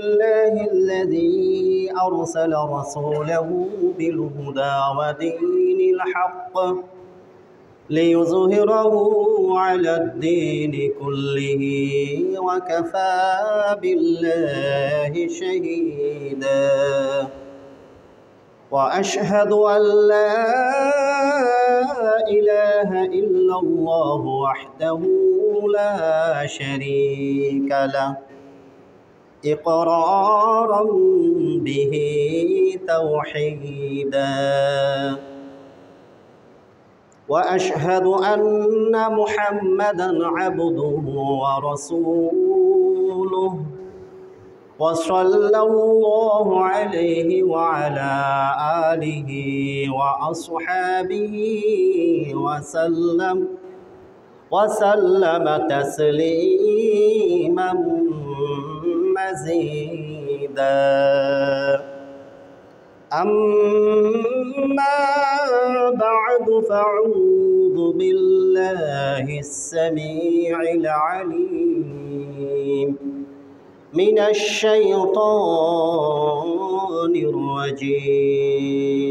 لله الذي أرسل رسوله بالهدى ودين الحق ليظهره على الدين كله وكفى بالله شهيدا وأشهد أن لا إله إلا الله وحده لا شريك له إقرارا به توحيدا وأشهد أن محمدًا عبده ورسوله وصلى الله عليه وعلى آله وأصحابه وسلم تسليما مزيدا أما بعد فأعوذ بالله السميع العليم من الشيطان الرجيم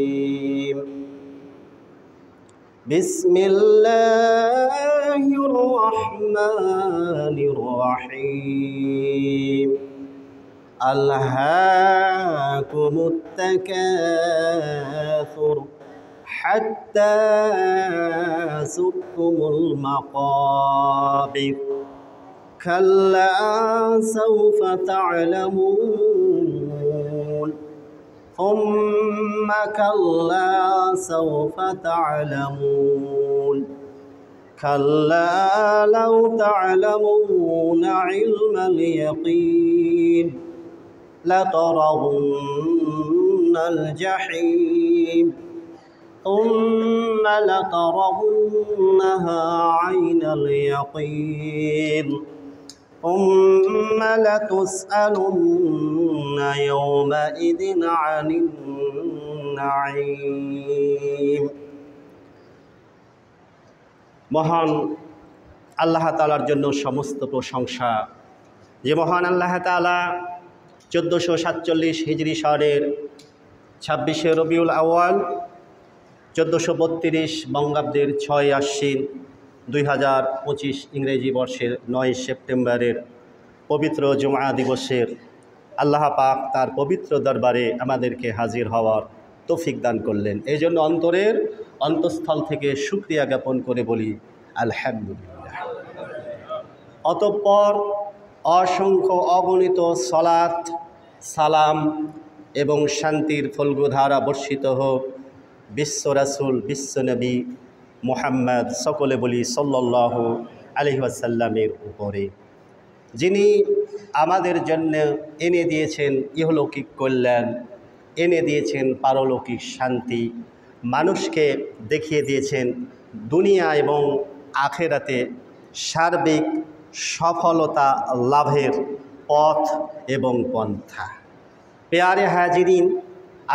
بسم الله الرحمن الرحيم ألهاكم التكاثر حتى زرتم المقابر كلا سوف تعلمون ثم كلا سوف تعلمون كلا لو تعلمون علم اليقين لترون الجحيم ثم لترونها عين اليقين ثم لتسألن يومئذ عن النعيم মহান আল্লাহ তাআলার জন্য সমস্ত প্রশংসা। যে মহান আল্লাহ তাআলা 1447 হিজরি সনের 26শে রবিউল আউয়াল 1432 বঙ্গাব্দের 6 আশ্বিন 2025 ইংরেজি বর্ষের 9 সেপ্টেম্বরের পবিত্র জুমআ দিবসের আল্লাহ পাক তার পবিত্র দরবারে আমাদেরকে হাজির হওয়ার তৌফিক দান করলেন। এই জন্য অন্তরের অন্তঃস্থল থেকে শুকরিয়া জ্ঞাপন করে বলি আলহামদুলিল্লাহ। অতঃপর অসংখ্য অগণিত সলাত সালাম এবং শান্তির ফলগুধারা বর্ষিত হোক বিশ্ব রাসূল বিশ্বনবী মুহাম্মদ সকলে বলি সাল্লাল্লাহু আলাইহি ওয়াসাল্লামের উপরে, যিনি আমাদের জন্য এনে দিয়েছেন ইহলৌকিক কল্যাণ, এনে দিয়েছেন পারলৌকিক শান্তি, মানুষকে দেখিয়ে দিয়েছেন দুনিয়া এবং আখেরাতে সার্বিক সফলতা লাভের পথ এবং পন্থা। পেয়ারে হাজিরিন,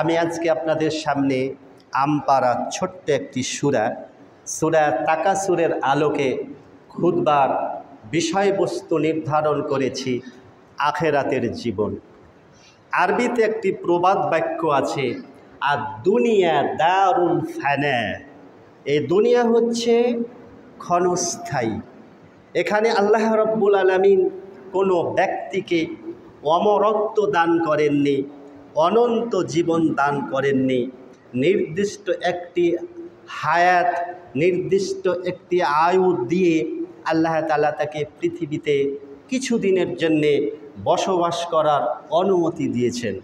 আমি আজকে আপনাদের সামনে আমপারা ছোট্ট একটি সূরা তাকাসুরের আলোকে খুতবার বিষয়বস্তু নির্ধারণ করেছি আখেরাতের জীবন। আরবিতে একটি প্রবাদ বাক্য আছে, আর দুনিয়া দারুল ফানা, এই দুনিয়া হচ্ছে ক্ষণস্থায়ী। এখানে আল্লাহ রাব্বুল আলামিন কোনো ব্যক্তিকে অমরত্ব দান করেননি, অনন্ত জীবন দান করেননি। নির্দিষ্ট একটি হায়াত, নির্দিষ্ট একটি আয়ু দিয়ে আল্লাহ তাআলা তাকে পৃথিবীতে কিছুদিনের জন্যে বসবাস করার অনুমতি দিয়েছেন।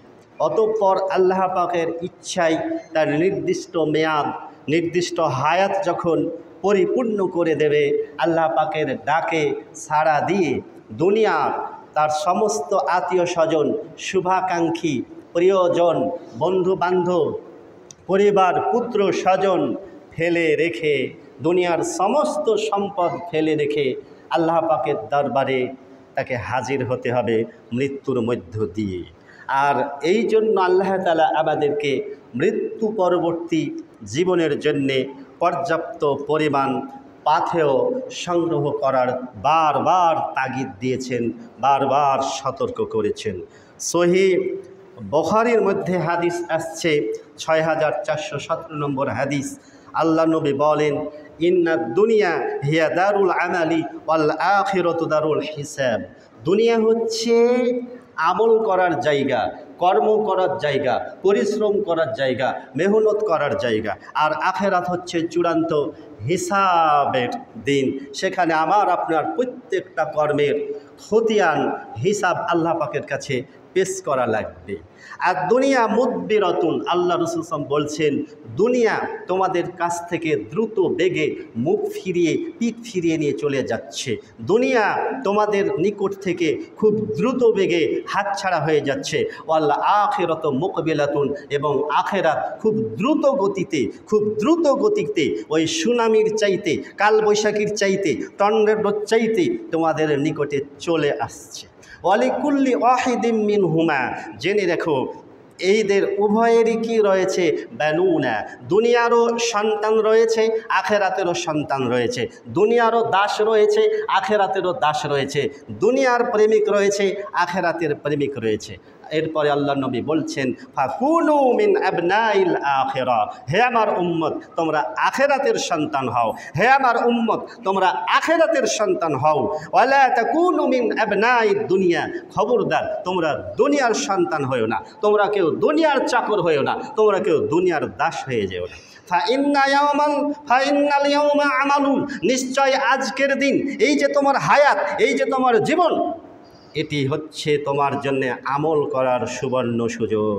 অতঃপর আল্লাহ পাকের ইচ্ছায় তার নির্দিষ্ট মেয়াদ, নির্দিষ্ট হায়াত যখন পরিপূর্ণ করে দেবে, আল্লাহ পাকের ডাকে সাড়া দিয়ে দুনিয়ার তার সমস্ত আত্মীয় স্বজন, শুভাকাঙ্ক্ষী, প্রিয়জন, বন্ধু বান্ধব, পরিবার, পুত্র স্বজন ফেলে রেখে, দুনিয়ার সমস্ত সম্পদ ফেলে রেখে আল্লাহ পাকের দরবারে তাকে হাজির হতে হবে মৃত্যুর মধ্য দিয়ে। আর এই জন্য আল্লাহ তাআলা আমাদেরকে মৃত্যু পরবর্তী জীবনের জন্যে পর্যাপ্ত পরিমাণ পাথেয় সংগ্রহ করার বারবার তাগিদ দিয়েছেন, বারবার সতর্ক করেছেন। সহি বুখারীর মধ্যে হাদিস আসছে 6417 নম্বর হাদিস। আল্লাহ নবী বলেন, ইন্না দুনিয়া হিয়া দারুল আমালি ওয়াল আখিরাতু দারুল হিসাব। দুনিয়া হচ্ছে আমল করার জায়গা, কর্ম করার জায়গা, পরিশ্রম করার জায়গা, মেহনত করার জায়গা। আর আখেরাত হচ্ছে চূড়ান্ত হিসাবের দিন। সেখানে আমার আপনার প্রত্যেকটা কর্মের খতিয়ান হিসাব আল্লাহ পাকের কাছে পেশ করা লাগবে। আর দুনিয়া মুদবিরাতুন, আল্লাহ রাসূল বলছেন, দুনিয়া তোমাদের কাছ থেকে দ্রুত বেগে মুখ ফিরিয়ে, পিঠ ফিরিয়ে নিয়ে চলে যাচ্ছে। দুনিয়া তোমাদের নিকট থেকে খুব দ্রুত বেগে হাতছাড়া হয়ে যাচ্ছে। ওয়াল আখিরাতু মুকবিলাতুন, এবং আখেরাত খুব দ্রুত গতিতে ওই সুনামির চাইতে, কালবৈশাখীর চাইতে, টর্নেডোর চাইতে তোমাদের নিকটে চলে আসছে। ওয়ালিকুল্লি ওয়াহিদিম মিনহুমা, জেনে রেখো এইদের উভয়েরই কি রয়েছে, বানুনা, দুনিয়ারও সন্তান রয়েছে, আখেরাতেরও সন্তান রয়েছে। দুনিয়ারও দাস রয়েছে, আখেরাতেরও দাস রয়েছে। দুনিয়ার প্রেমিক রয়েছে, আখেরাতের প্রেমিক রয়েছে। এরপরে আল্লাহ নবী বলছেন, ফাকুনু মিন আবনাইল আখিরা, হে আমার উম্মত তোমরা আখেরাতের সন্তান হও। হে আমার উম্মত তোমরা আখেরাতের সন্তান হও। ওয়ালা তাকুনু মিন আবনাইদ দুনিয়া, খবরদার তোমরা দুনিয়ার সন্তান হয়েও না, তোমরা কেউ দুনিয়ার চাকর হয়েও না, তোমরা কেউ দুনিয়ার দাস হয়ে যেও না। ফাইন্নাল ইয়াউমা আমালুন, নিশ্চয় আজকের দিন, এই যে তোমার হায়াত, এই যে তোমার জীবন, এটি হচ্ছে তোমার জন্য আমল করার সুবর্ণ সুযোগ,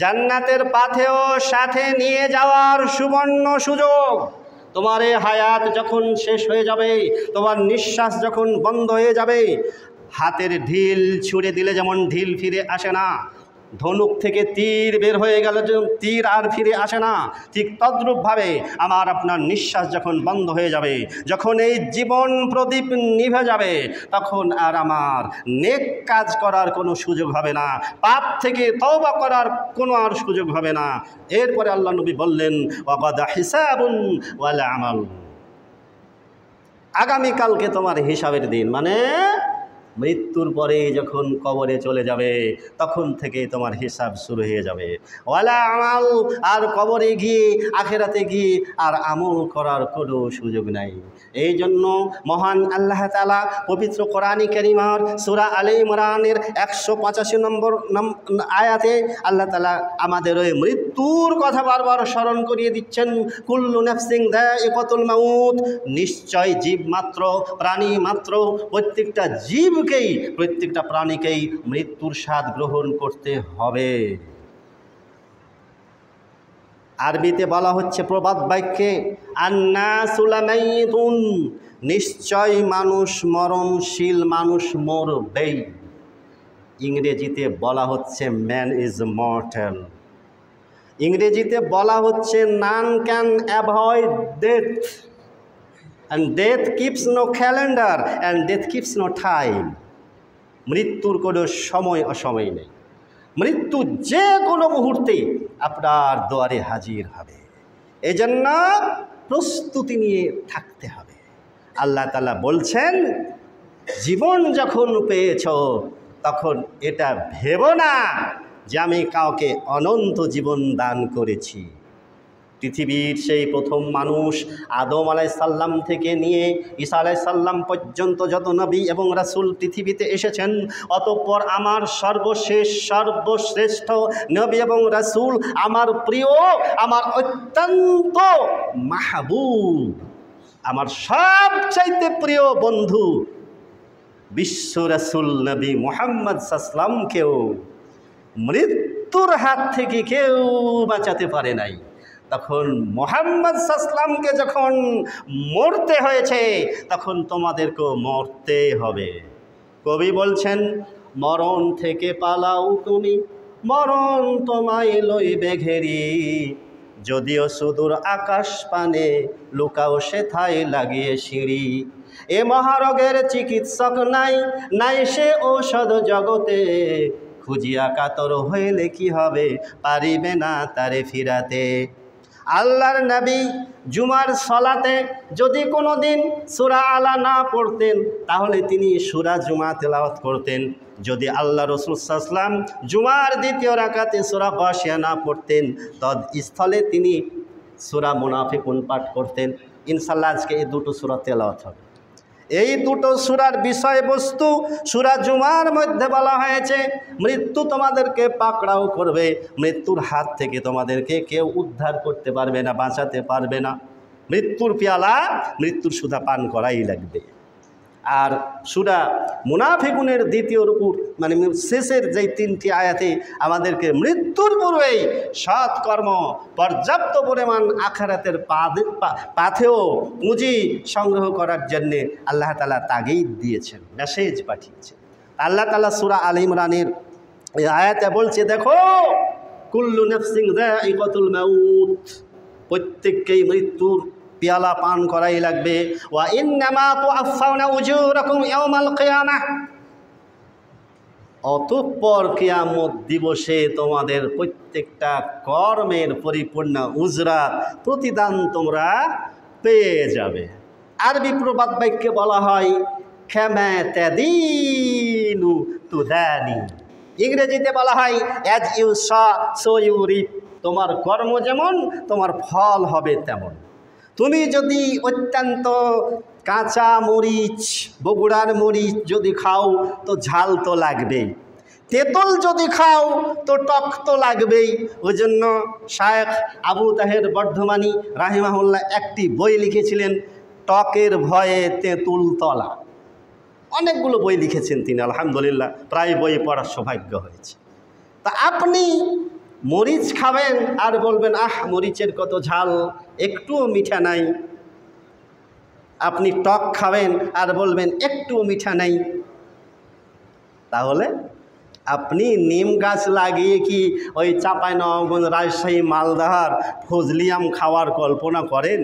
জান্নাতের পাথেও সাথে নিয়ে যাওয়ার সুবর্ণ সুযোগ। তোমার এই হায়াত যখন শেষ হয়ে যাবে, তোমার নিঃশ্বাস যখন বন্ধ হয়ে যাবে, হাতের ঢিল ছুঁড়ে দিলে যেমন ঢিল ফিরে আসে না, ধনুক থেকে তীর বের হয়ে গেল যেমন তীর আর ফিরে আসে না, ঠিক তদ্রূপভাবে আমার আপনার নিঃশ্বাস যখন বন্ধ হয়ে যাবে, যখন এই জীবন প্রদীপ নিভে যাবে, তখন আর আমার নেক কাজ করার কোনো সুযোগ হবে না, পাপ থেকে তওবা করার কোনো আর সুযোগ হবে না। এরপরে আল্লাহ নবী বললেন, ওয়াগাদা হিসাবুন ওয়াল আমাল, আগামীকালকে তোমার হিসাবের দিন, মানে মৃত্যুর পরে যখন কবরে চলে যাবে তখন থেকে তোমার হিসাব শুরু হয়ে যাবে। ওয়ালা আমাল, আর কবরে গিয়ে, আখেরাতে গিয়ে আর আমল করার কোনো সুযোগ নাই। এই জন্য মহান আল্লাহ তাআলা পবিত্র কোরআনে কারিমার সূরা আলে ইমরানের 185 নম্বর আয়াতে আল্লাহ তাআলা আমাদের ওই মৃত্যুর কথা বারবার স্মরণ করিয়ে দিচ্ছেন। কুল্লু নাফসিন যায়িকাতুল মাউত, নিশ্চয় জীব মাত্র, প্রাণী মাত্র, প্রত্যেকটা জীবকেই, প্রত্যেকটা প্রাণীকেই মৃত্যুর স্বাদ গ্রহণ করতে হবে। আরবিতে বলা হচ্ছে প্রবাদ বাক্যে, আন্নাসু লামাইতুন, নিশ্চয় মানুষ মরণশীল, মানুষ মরবেই। ইংরেজিতে বলা হচ্ছে ম্যান ইজ মর্টাল। ইংরেজিতে বলা হচ্ছে none can avoid death, and death keeps no calendar and death keeps no time. মৃত্যুর কোনো সময় অসময় নেই, মৃত্যু যে কোনো মুহূর্তে আপনার দুয়ারে হাজির হবে। এজন্য প্রস্তুতি নিয়ে থাকতে হবে। আল্লাহ তাআলা বলছেন, জীবন যখন পেয়েছ তখন এটা ভেবো না যে আমি কাউকে অনন্ত জীবন দান করেছি। পৃথিবীর সেই প্রথম মানুষ আদম আলাইসাল্লাম থেকে নিয়ে ঈসা আলাইসাল্লাম পর্যন্ত যত নবী এবং রাসূল পৃথিবীতে এসেছেন, অতঃপর আমার সর্বশেষ সর্বশ্রেষ্ঠ নবী এবং রাসূল, আমার প্রিয়, আমার অত্যন্ত মাহবুব, আমার সবচাইতে প্রিয় বন্ধু বিশ্ব রাসূল নবী মুহাম্মদ সাল্লাল্লাহু মৃত্যুর হাত থেকে কেউ বাঁচাতে পারে নাই। তখন মুহাম্মদ সাল্লাল্লাহু যখন মরতে হয়েছে, তখন তোমাদেরকেও মরতে হবে। কবি বলছেন, মরণ থেকে পালাও তুমি, মরণ তোমায় লইবে ঘেরি, যদিও সুদূর আকাশ পানে লুকাও সেথায় লাগিয়ে সিঁড়ি। এ মহারোগের চিকিৎসক নাই, নাই সে ঔষধ জগতে, খুঁজিয়া কাতর হইলে কি হবে, পারিবে না তারে ফিরাতে। আল্লাহর নবী জুমার সলাতে যদি কোনো দিন সূরা আলা না পড়তেন তাহলে তিনি সূরা জুমা তেলাওয়াত করতেন। যদি আল্লাহ রাসূল সাল্লাল্লাহু আলাইহি ওয়াসাল্লাম জুমার দ্বিতীয় রাকাতে সূরা গাশিয়া না পড়তেন তৎস্থলে তিনি সূরা মুনাফিকুন পাঠ করতেন। ইনশাআল্লাহ আজকে এই দুটো সূরা তেলাওয়াত হবে। এই দুটো সূরার বিষয়বস্তু সূরা জুমার মধ্যে বলা হয়েছে মৃত্যু তোমাদেরকে পাকড়াও করবে, মৃত্যুর হাত থেকে তোমাদেরকে কেউ উদ্ধার করতে পারবে না, বাঁচাতে পারবে না। মৃত্যুর পেয়ালা মৃত্যুর সুধা পান করাই লাগবে। আর সূরা মুনাফিকুনের দ্বিতীয় রুকুর মানে শেষের যেই 3টি আয়াতে আমাদেরকে মৃত্যুর পূর্বেই সৎকর্ম পর্যাপ্ত পরিমাণ আখিরাতের পাথেও পুঁজি সংগ্রহ করার জন্যে আল্লাহ তাআলা তাগিদ দিয়েছেন, মেসেজ পাঠিয়েছেন। আল্লাহ তাআলা সূরা আল ইমরানের এই আয়াতে বলছে, দেখো কুল্লু নাফসিন যায়িকাতুল মাউত, প্রত্যেককেই মৃত্যুর পেয়ালা পান করাই লাগবে। ওয়া ইন্নামা তুআফাউনা উজুরাকুম ইয়াওমাল কিয়ামাহ, অতঃপর কিয়ামত দিবসে তোমাদের প্রত্যেকটা কর্মের পরিপূর্ণ উজরা প্রতিদান তোমরা পেয়ে যাবে। আরবি প্রবাদ বাক্যে বলা হয় কামা তাদিনু তুদানি, ইংরেজিতে বলা হয় as you sow you reap, তোমার কর্ম যেমন তোমার ফল হবে তেমন। তুমি যদি অত্যন্ত কাঁচা মরিচ, বগুড়ার মরিচ যদি খাও তো ঝাল তো লাগবেই, তেঁতুল যদি খাও তো টক তো লাগবেই। ওই জন্য শায়েখ আবু তাহের বর্ধমানী রাহিমাহুল্লাহ একটি বই লিখেছিলেন, টকের ভয়ে তেঁতুল তলা। অনেকগুলো বই লিখেছেন তিনি, আলহামদুলিল্লাহ প্রায় বই পড়ার সৌভাগ্য হয়েছে। তা আপনি মরিচ খাবেন আর বলবেন আহ মরিচের কত ঝাল, একটুও মিঠা নাই। আপনি টক খাবেন আর বলবেন একটুও মিঠা নাই। তাহলে আপনি নিম গাছ লাগিয়ে কি ওই চাঁপাইনবাবগঞ্জ, রাজশাহী, মালদাহার ফজলি আম খাওয়ার কল্পনা করেন?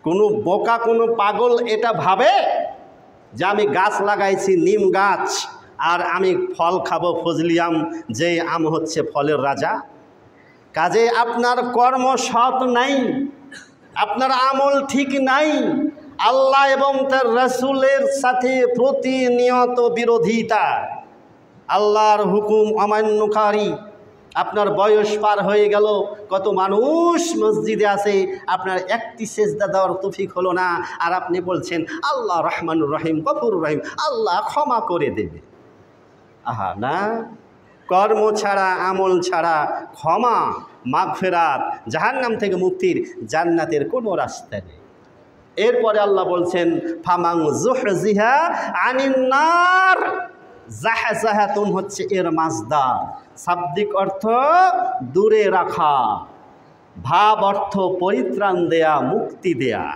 কোনো বোকা কোনো পাগল এটা ভাবে যে আমি গাছ লাগাইছি নিম গাছ আর আমি ফল খাবো ফজলি আম, যে আম হচ্ছে ফলের রাজা? কাজে আপনার কর্ম সৎ নাই, আপনার আমল ঠিক নাই, আল্লাহ এবং তার রাসূলের সাথে প্রতিনিয়ত বিরোধিতা, আল্লাহর হুকুম অমান্যকারী। আপনার বয়স পার হয়ে গেল, কত মানুষ মসজিদে আছে, আপনার একটি সেজদা দেওয়ার তৌফিক হলো না, আর আপনি বলছেন আল্লাহ রহমানুর রহিম গফুরুর রহিম, আল্লাহ ক্ষমা করে দেবে। আহা না, কর্ম ছাড়া আমল ছাড়া ক্ষমা, মাগফিরাত, জাহান্নাম থেকে মুক্তির, জান্নাতের কোনো রাস্তা নেই। এরপরে আল্লাহ বলছেন ফামান যুহজিহা আনিন নার, জাহজাহাতুন হচ্ছে এর মাসদার, শাব্দিক অর্থ দূরে রাখা, ভাব অর্থ পরিত্রাণ দেয়া, মুক্তি দেয়া।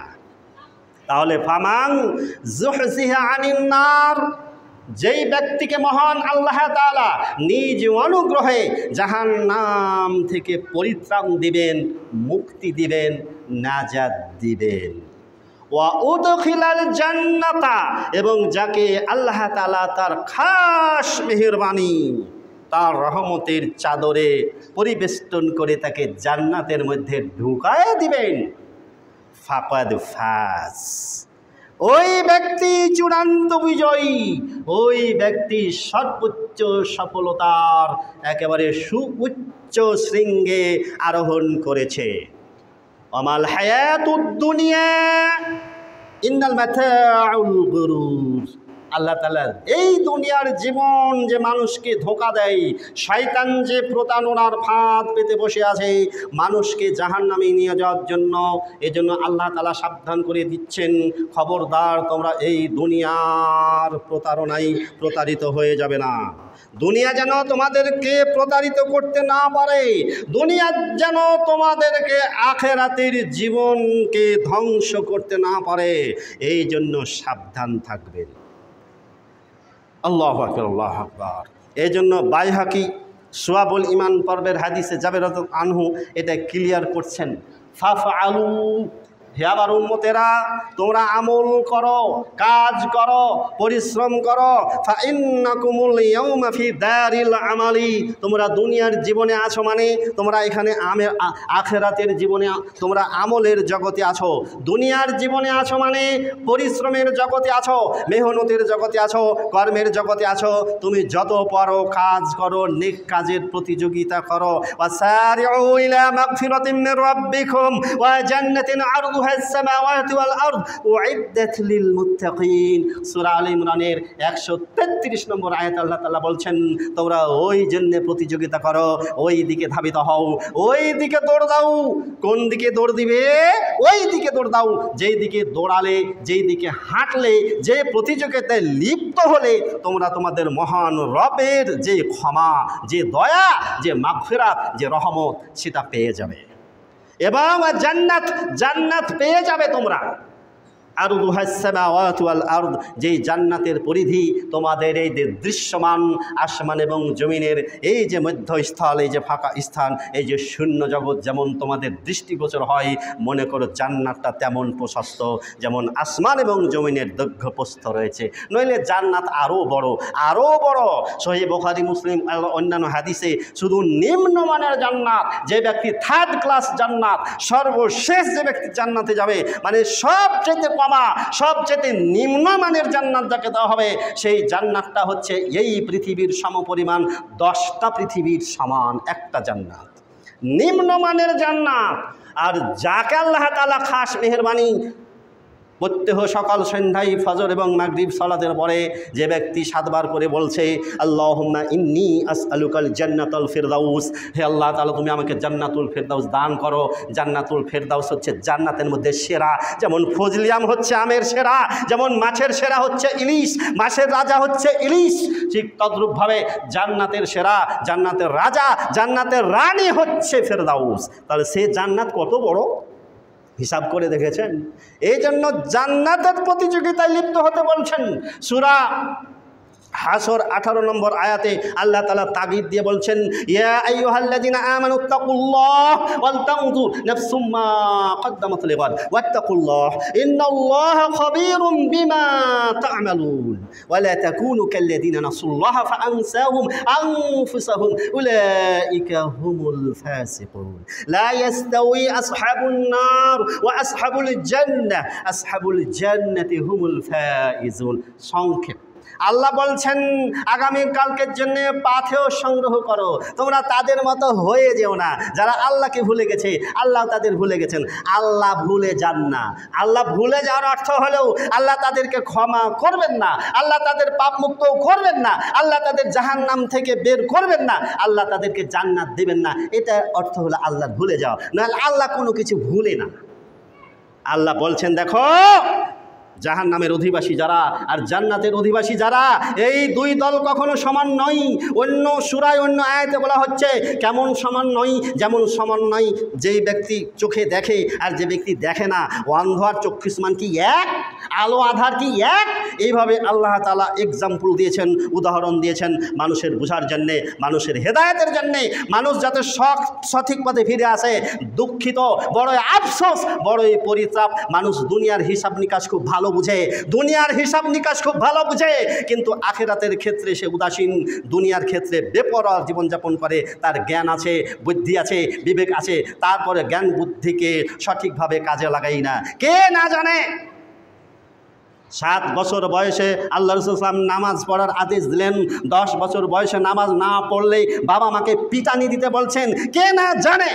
তাহলে ফামান যুহজিহা আনিন নার, যেই ব্যক্তিকে মহান আল্লাহ তাআলা নিজ অনুগ্রহে জাহান্নাম থেকে পরিত্রাণ দিবেন, মুক্তি দিবেন, নাজাত দিবেন। ওয়া উদখিলাল জান্নাতা, এবং যাকে আল্লাহ তাআলা তার খাস মেহেরবানি, তার রহমতের চাদরে পরিবেষ্টন করে তাকে জান্নাতের মধ্যে ঢুকায় দিবেন। ফাকাদ ফাজ, ওই ব্যক্তি চূড়ান্ত বিজয়ী, ওই ব্যক্তি সর্বোচ্চ সফলতার একেবারে সুউচ্চ শৃঙ্গে আরোহণ করেছে। আমাল হায়াতুদ দুনিয়া ইন্নাল মাতাউল গুরুর, আল্লাহ তাআলা এই দুনিয়ার জীবন যে মানুষকে ধোঁকা দেয়, শয়তান যে প্রতারণার ফাঁদ পেতে বসে আছে মানুষকে জাহান্নামে নিয়ে যাওয়ার জন্য, এজন্য আল্লাহ তাআলা সাবধান করে দিচ্ছেন, খবরদার তোমরা এই দুনিয়ার প্রতারণায় প্রতারিত হয়ে যাবে না। দুনিয়া যেন তোমাদেরকে প্রতারিত করতে না পারে, দুনিয়া যেন তোমাদেরকে আখিরাতের জীবনকে ধ্বংস করতে না পারে, এই জন্য সাবধান থাকবেন। আল্লাহু আকবার, আল্লাহু আকবার। এই জন্য বাইহাকি শুআবুল ঈমান পর্বের হাদিসে জাবের রাদিয়াল্লাহু আনহু এটা ক্লিয়ার করছেন, ফাফআলু হে আমার উম্মতেরা, তোমরা আমল করো, কাজ করো, পরিশ্রম করো। ফাইন্নাকুমুল ইয়াউমা ফি দারিল আমালি, তোমরা দুনিয়ার জীবনে আছো মানে তোমরা এখানে আখিরাতের জীবনে, তোমরা আমলের জগতে আছো। দুনিয়ার জীবনে আছো মানে পরিশ্রমের জগতে আছো, মেহনতের জগতে আছো, কর্মের জগতে আছো। তুমি যত পারো কাজ করো, নেক কাজের প্রতিযোগিতা করো। ওয়াসারিউ ইলা মাগফিরাতিন মির রাব্বিকুম ওয়া জান্নাতিন আরদুহা আস-সামাওয়াতু ওয়াল আরদ উইদ্দাত লিল মুত্তাকিন। সূরা আলে ইমরানের 133 নম্বর আয়াত আল্লাহ তাআলা বলছেন, তোমরা ওই জন্য প্রতিযোগিতা করো, ওই দিকে ধাবিত হও, ওই দিকে দৌড় দাও। কোন দিকে দৌড় দিবে? ওই দিকে দৌড় দাও যেই দিকে দৌড়ালে, যেই দিকে হাঁটলে, যে প্রতিযোগিতায় লিপ্ত হলে তোমরা তোমাদের মহান রবের যে ক্ষমা, যে দয়া, যে মাগফিরাত, যে রহমত সেটা পেয়ে যাবে এবং জান্নাত পেয়ে যাবে তোমরা। আরদুহাস সামাওয়াতু ওয়াল আরদ, যেই জান্নাতের পরিধি তোমাদের এই যে দৃশ্যমান আসমান এবং জমিনের এই যে মধ্যস্থল, এই যে ফাঁকা স্থান, এই যে শূন্য জগৎ যেমন তোমাদের দৃষ্টিগোচর হয়, মনে করো জান্নাতটা তেমন প্রশস্ত যেমন আসমান এবং জমিনের দৈর্ঘ্য প্রস্থ রয়েছে। নইলে জান্নাত আরও বড়, আরও বড়। সহিহ বুখারী, মুসলিম, অন্যান্য হাদিসে শুধু নিম্নমানের জান্নাত, যে ব্যক্তি থার্ড ক্লাস জান্নাত, সর্বশেষ যে ব্যক্তি জান্নাতে যাবে, মানে সবচেয়ে সবচেয়ে নিম্নমানের জান্নাত যাকে দেওয়া হবে, সেই জান্নাতটা হচ্ছে এই পৃথিবীর সমপরিমাণ 10টা পৃথিবীর সমান একটা জান্নাত, নিম্নমানের জান্নাত। আর যাকে আল্লাহ তাআলা খাস মেহেরবানি প্রত্যহ সকাল সন্ধ্যায় ফজর এবং মাগরিব সালাতের পরে যে ব্যক্তি 7 বার করে বলছে আল্লাহুম্মা ইন্নী আসআলুকাল জান্নাতুল ফিরদাউস, হে আল্লাহ তাআলা তুমি আমাকে জান্নাতুল ফিরদাউস দান করো। জান্নাতুল ফিরদাউস হচ্ছে জান্নাতের মধ্যে সেরা। যেমন ফজলিয়াম হচ্ছে আমের সেরা, যেমন মাছের সেরা হচ্ছে ইলিশ, মাছের রাজা হচ্ছে ইলিশ, ঠিক তদ্রূপভাবে জান্নাতের সেরা, জান্নাতের রাজা, জান্নাতের রানী হচ্ছে ফিরদাউস। তাহলে সে জান্নাত কত বড় হিসাব করে দেখেছেন? এই জন্য জান্নাতের প্রতিযোগিতায় লিপ্ত হতে বলছেন। সূরা হাসর 18 নম্বর আয়াতে আল্লাহ তাআলা তাগিদ দিয়ে বলছেন, ইয়া আইয়ুহাল্লাযিনা আমানুত্তাকুল্লাহ ওয়াল তানজুর নাফসুম মা কদ্দামাত লিগাদ ওয়াত্তাকুল্লাহ ইন্নাল্লাহা খাবীরুম বিমা তা'মালুন ওয়া লা তাকুনু কাল্লাযিনা নাসুল্লাহা ফাআনসাহুম আনফুসাহুম উলাইকা হুমুল ফাসিকুন লা ইয়াস্তাওয়ি আসহাবুন নার ওয়া আসহাবুল জান্নাতি হুমুল ফাইজুন। সংক্ষেপ আল্লাহ বলছেন আগামীকালকের জন্য পাথেয় সংগ্রহ করো, তোমরা তাদের মতো হয়ে যেও না যারা আল্লাহকে ভুলে গেছে। আল্লাহ তাদের ভুলে গেছেন, আল্লাহ ভুলে যান না। আল্লাহ ভুলে যাওয়ার অর্থ হলেও আল্লাহ তাদেরকে ক্ষমা করবেন না, আল্লাহ তাদের পাপ মুক্ত করবেন না, আল্লাহ তাদের জাহান্নাম থেকে বের করবেন না, আল্লাহ তাদেরকে জান্নাত দেবেন না। এটা অর্থ হলো আল্লাহ ভুলে যাওয়া। নাহলে আল্লাহ কোনো কিছু ভুলে না। আল্লাহ বলছেন দেখো, জাহান্নামের অধিবাসী যারা আর জান্নাতের অধিবাসী যারা, এই দুই দল কখনো সমান নয়। অন্য সূরায় অন্য আয়াতে বলা হচ্ছে কেমন সমান নয়, যেমন সমান নয় যেই ব্যক্তি চোখে দেখে আর যে ব্যক্তি দেখে না। অন্ধ আর চক্ষুষ্মান কি এক? আলো আধার কি এক? এইভাবে আল্লাহ তাআলা এক্সাম্পল দিয়েছেন, উদাহরণ দিয়েছেন মানুষের বোঝার জন্যে, মানুষের হেদায়েতের জন্যে, মানুষ যাতে সঠিক পথে ফিরে আসে। দুঃখিত, বড়ই আফসোস, বড়ই পরিতাপ, মানুষ দুনিয়ার হিসাব নিকাশ খুব ভালো বুঝে, দুনিয়ার হিসাব নিকাশ খুব ভালো বুঝে, কিন্তু আখিরাতের ক্ষেত্রে সে উদাসীন। দুনিয়ার ক্ষেত্রে বেপরোয়া জীবনযাপন করে। তার জ্ঞান আছে, বুদ্ধি আছে, বিবেক আছে, তারপরে জ্ঞান বুদ্ধিকে সঠিকভাবে কাজে লাগাই না। কে না জানে 7 বছর বয়সে আল্লাহ রাসূল সাল্লাল্লাহু আলাইহি ওয়াসাল্লাম নামাজ পড়ার আদেশ দিলেন। 10 বছর বয়সে নামাজ না পড়লেই বাবা মাকে পিটানি দিতে বলছেন। কে না জানে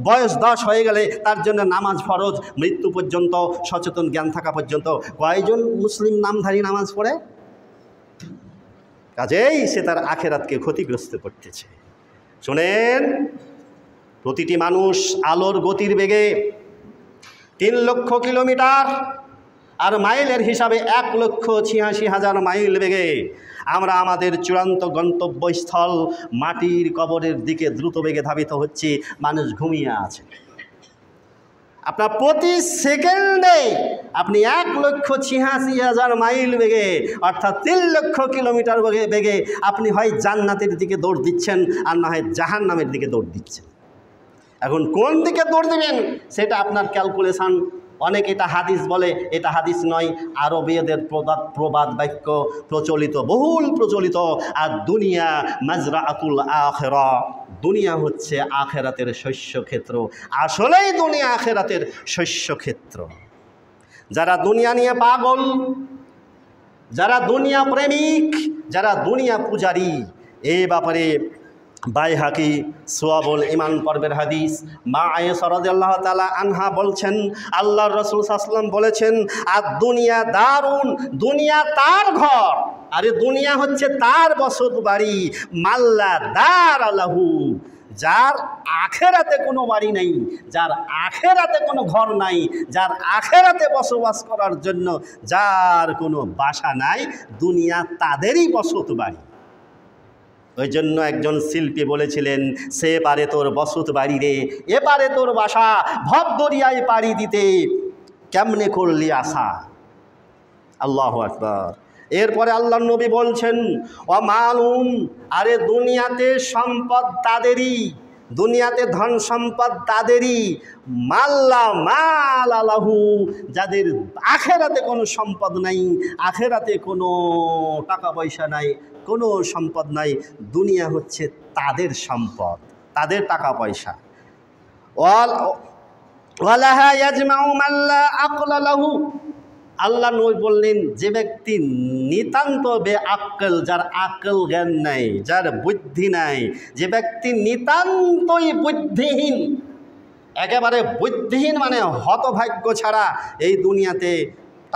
বয়স 10 হয়ে গেলে তার জন্য নামাজ ফরজ, মৃত্যু পর্যন্ত সচেতন জ্ঞান থাকা পর্যন্ত। কয়জন মুসলিম নামধারী নামাজ পড়ে? কাজেই সে তার আখিরাতকে ক্ষতিগ্রস্ত করতেছে। শোনেন, প্রতিটি মানুষ আলোর গতির বেগে 3 লক্ষ কিলোমিটার আর মাইলের হিসাবে 1,86,000 মাইল বেগে আমরা আমাদের চূড়ান্ত গন্তব্যস্থল মাটির কবরের দিকে দ্রুত বেগে ধাবিত হচ্ছি। মানুষ ঘুমিয়ে আছে। আপনার প্রতি সেকেন্ডে আপনি 1,86,000 মাইল বেগে অর্থাৎ 3 লক্ষ কিলোমিটার বেগে আপনি হয় জান্নাতের দিকে দৌড় দিচ্ছেন আর না হয় জাহান্নামের দিকে দৌড় দিচ্ছেন। এখন কোন দিকে দৌড় দেবেন সেটা আপনার ক্যালকুলেশন। অনেক এটা হাদিস বলে, এটা হাদিস নয়, আরবীয়দের প্রবাদ বাক্য প্রচলিত, বহুল প্রচলিত। আর দুনিয়া মাজরাআতুল আখিরা, দুনিয়া হচ্ছে আখেরাতের শস্যক্ষেত্র। আসলেই দুনিয়া আখেরাতের শস্যক্ষেত্র। যারা দুনিয়া নিয়ে পাগল, যারা দুনিয়া প্রেমিক, যারা দুনিয়া পূজারী, এই ব্যাপারে বাইহাকি সুয়াবুল ইমান পর্বের হাদিস, মা আয়েশা রাদিয়াল্লাহু তাআলা আনহা বলছেন, আল্লাহর রাসূল সাল্লাল্লাহু আলাইহি ওয়াসাল্লাম বলেছেন, আর দুনিয়া দারুন, দুনিয়া তার ঘর, আরে দুনিয়া হচ্ছে তার বসত বাড়ি। মাল্লা দার আলাহু, যার আখেরাতে কোনো বাড়ি নেই, যার আখেরাতে কোনো ঘর নাই, যার আখেরাতে বসবাস করার জন্য যার কোনো বাসা নাই, দুনিয়া তাদেরই বসত বাড়ি। ওই জন্য একজন শিল্পী বলেছিলেন, সে পারে তোর বসত বাড়ি রে, এপারে তোর বাসা, ভব দরিয়ায় পাড়ি দিতে কেমনে করলি আশা। আল্লাহু আকবার। এরপরে আল্লাহর নবী বলছেন, ও মালুম, আরে দুনিয়াতে সম্পদ তাদেরই, দুনিয়াতে ধন সম্পদ তাদেরই, মাল্লা মাল আলাহু, যাদের আখেরাতে কোনো সম্পদ নাই, আখেরাতে কোনো টাকা পয়সা নাই, কোনো সম্পদ নাই, দুনিয়া হচ্ছে তাদের সম্পদ, তাদের টাকা পয়সা। ওয়ালাহা ইয়াজমাউ মাল্লা আকলা লাহু, আল্লাহ নবী বললেন, যে ব্যক্তি নিতান্ত বেআক্কেল, যার আকল জ্ঞান নাই, যার বুদ্ধি নাই, যে ব্যক্তি নিতান্তই বুদ্ধিহীন, একেবারে বুদ্ধিহীন মানে হতভাগ্য ছাড়া এই দুনিয়াতে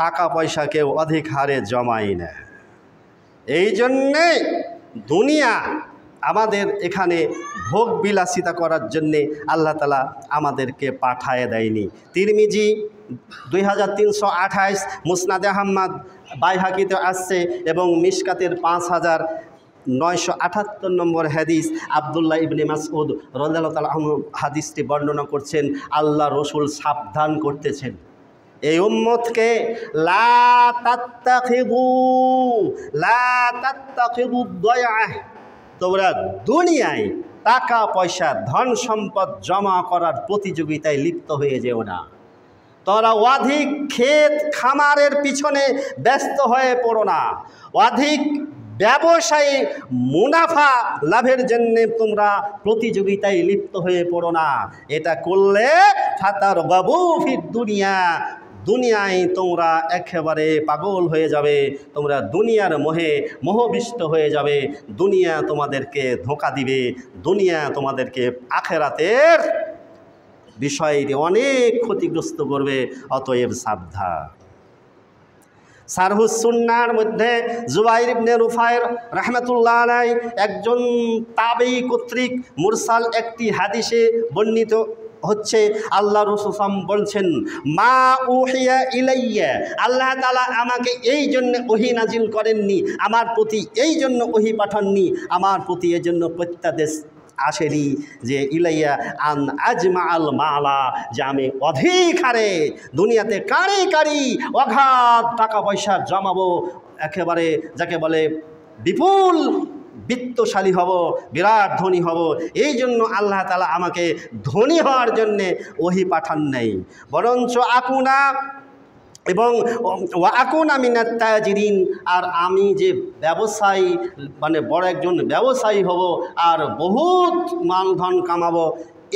টাকা পয়সা কেউ অধিক হারে জমায় না। এই জন্যে দুনিয়া আমাদের এখানে ভোগ বিলাসিতা করার জন্যে আল্লাহ তাআলা আমাদেরকে পাঠায় দেয়নি। তিরমিজি 2328, মুসনাদে আহমদ, বাইহাকিতে আসছে, এবং মিশকাতের 5978 নম্বর হাদিস, আব্দুল্লাহ ইবনে মাসউদ রাদিয়াল্লাহু তাআলা আনহু হাদিসটি বর্ণনা করছেন। আল্লাহ রসুল সাবধান করতেছেন এই উম্মতকে, লা তাত্তাখিদু দয়া, তোমরা দুনিয়ায় টাকা পয়সা ধন সম্পদ জমা করার প্রতিযোগিতায় লিপ্ত হয়ে যেও না। তোমরা অধিক ক্ষেত খামারের পিছনে ব্যস্ত হয়ে পড়ো না, অধিক ব্যবসায়ী মুনাফা লাভের জন্য তোমরা প্রতিযোগিতায় লিপ্ত হয়ে পড়ো না। এটা করলে ফাতার বাবু ফির দুনিয়া, দুনিয়ায় তোমরা একেবারে পাগল হয়ে যাবে, তোমরা দুনিয়ার মোহে মোহবিষ্ট হয়ে যাবে, দুনিয়া তোমাদেরকে ধোঁকা দিবে, দুনিয়া তোমাদেরকে আখেরাতের বিষয়টি অনেক ক্ষতিগ্রস্ত করবে। অতএব সাবধান। সারহুস সুন্নাহর মধ্যে জুবাইর ইবনে রুফায়ের রাহমাতুল্লাহ আলাইহি একজন তাবেঈ কর্তৃক মুরসাল একটি হাদিসে বর্ণিত হচ্ছে, আল্লাহ রাসূল বলছেন, মা উহিয়া ইলাইয়া, আল্লাহ তাআলা আমাকে এই জন্য ওহী নাজিল করেননি, আমার প্রতি এই জন্য ওহী পাঠাননি, আমার প্রতি এই জন্য প্রত্যাদেশ আসেনি যে ইলাইয়া আন আজমা আল মালা, যে আমি অধিক হারে দুনিয়াতে কারি কারি অগাধ টাকা পয়সা জমাবো, একেবারে যাকে বলে বিপুল বিত্তশালী হব, বিরাট ধনী হব। এই জন্য আল্লাহ তাআলা আমাকে ধনী হওয়ার জন্যে ওহী পাঠান নাই, বরঞ্চ আকুনা এবং ওয়াকুনা মিনাত তাজিরিন, আর আমি যে ব্যবসায়ী মানে বড় একজন ব্যবসায়ী হব আর বহুত মালধন কামাবো,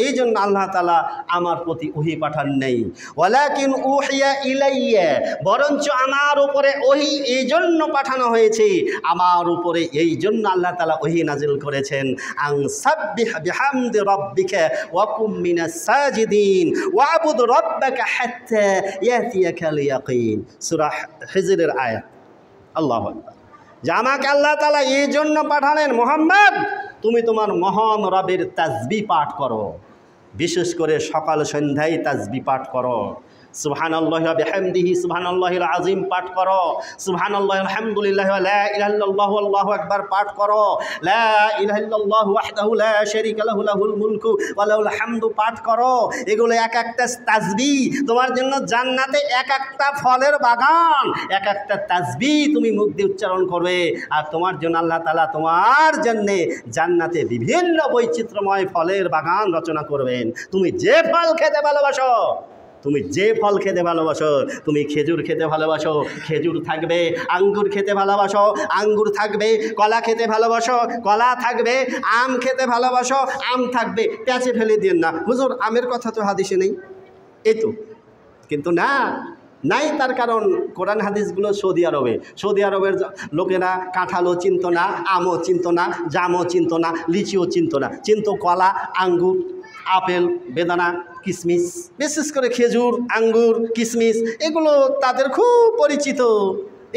এই জন্য আল্লাহ তাআলা আমার প্রতি ওহী পাঠান নেই। ওয়ালাকিন উহিয়া ইলাইয়া, বরঞ্চ আমার উপরে ওহী এই জন্য পাঠানো হয়েছে, আমার উপরে এই জন্য আল্লাহ তাআলা ওহী নাজিল করেছেন, আন সাব্বিহ বিহামদি রাব্বিকা ওয়া কুম মিনাস সাজিদিন ওয়াবুদ রাব্বাকা হাত্তা ইয়াতিয়াকাল ইয়াকিন, সূরা হিজরের আয়াত। আল্লাহু আকবার। যে আমাকে আল্লাহ তাআলা এই জন্য পাঠালেন, মুহাম্মদ তুমি তোমার মহান রবের তাসবিহ পাঠ করো, বিশেষ করে সকাল সন্ধ্যায় তাসবিহ পাঠ করো, সুবহানাল্লাহি ওয়া বিহামদিহি সুবহানাল্লাহিল আযীম পাঠ করো, সুবহানাল্লাহি আলহামদুলিল্লাহি ওয়া লা ইলাহা ইল্লাল্লাহু আল্লাহু আকবার পাঠ করো, লা ইলাহা ইল্লাল্লাহু ওয়াহদাহু লা শারীকা লাহু লাহুল মুলকু ওয়া লাহুল হামদু পাঠ করো। এগুলো এক একটা তাসবিহ, তোমার জন্য জান্নাতে এক একটা ফলের বাগান, এক একটা তাসবিহ তুমি মুখ দিয়ে উচ্চারণ করবে, আর তোমার জন্য আল্লাহ তাআলা তোমার জন্যে জান্নাতে বিভিন্ন বৈচিত্র্যময় ফলের বাগান রচনা করবেন। তুমি যে ফল খেতে ভালোবাসো, তুমি যে ফল খেতে ভালোবাসো, তুমি খেজুর খেতে ভালোবাসো, খেজুর থাকবে, আঙ্গুর খেতে ভালোবাসো, আঙ্গুর থাকবে, কলা খেতে ভালোবাসো, কলা থাকবে, আম খেতে ভালোবাসো, আম থাকবে। প্যাঁচে ফেলে দিন না, হুজুর আমের কথা তো হাদিসে নেই, এই তো। কিন্তু না, নাই, তার কারণ কোরআন হাদিসগুলো সৌদি আরবের লোকেরা কাঁঠালও চিনত না, আমও চিনত না, জামও চিনত না, লিচিও চিনত না, চিনত কলা, আঙ্গুর, আপেল, বেদানা, কিশমিশ, বিশেষ করে খেজুর, আঙ্গুর, কিশমিশ, এগুলো তাদের খুব পরিচিত।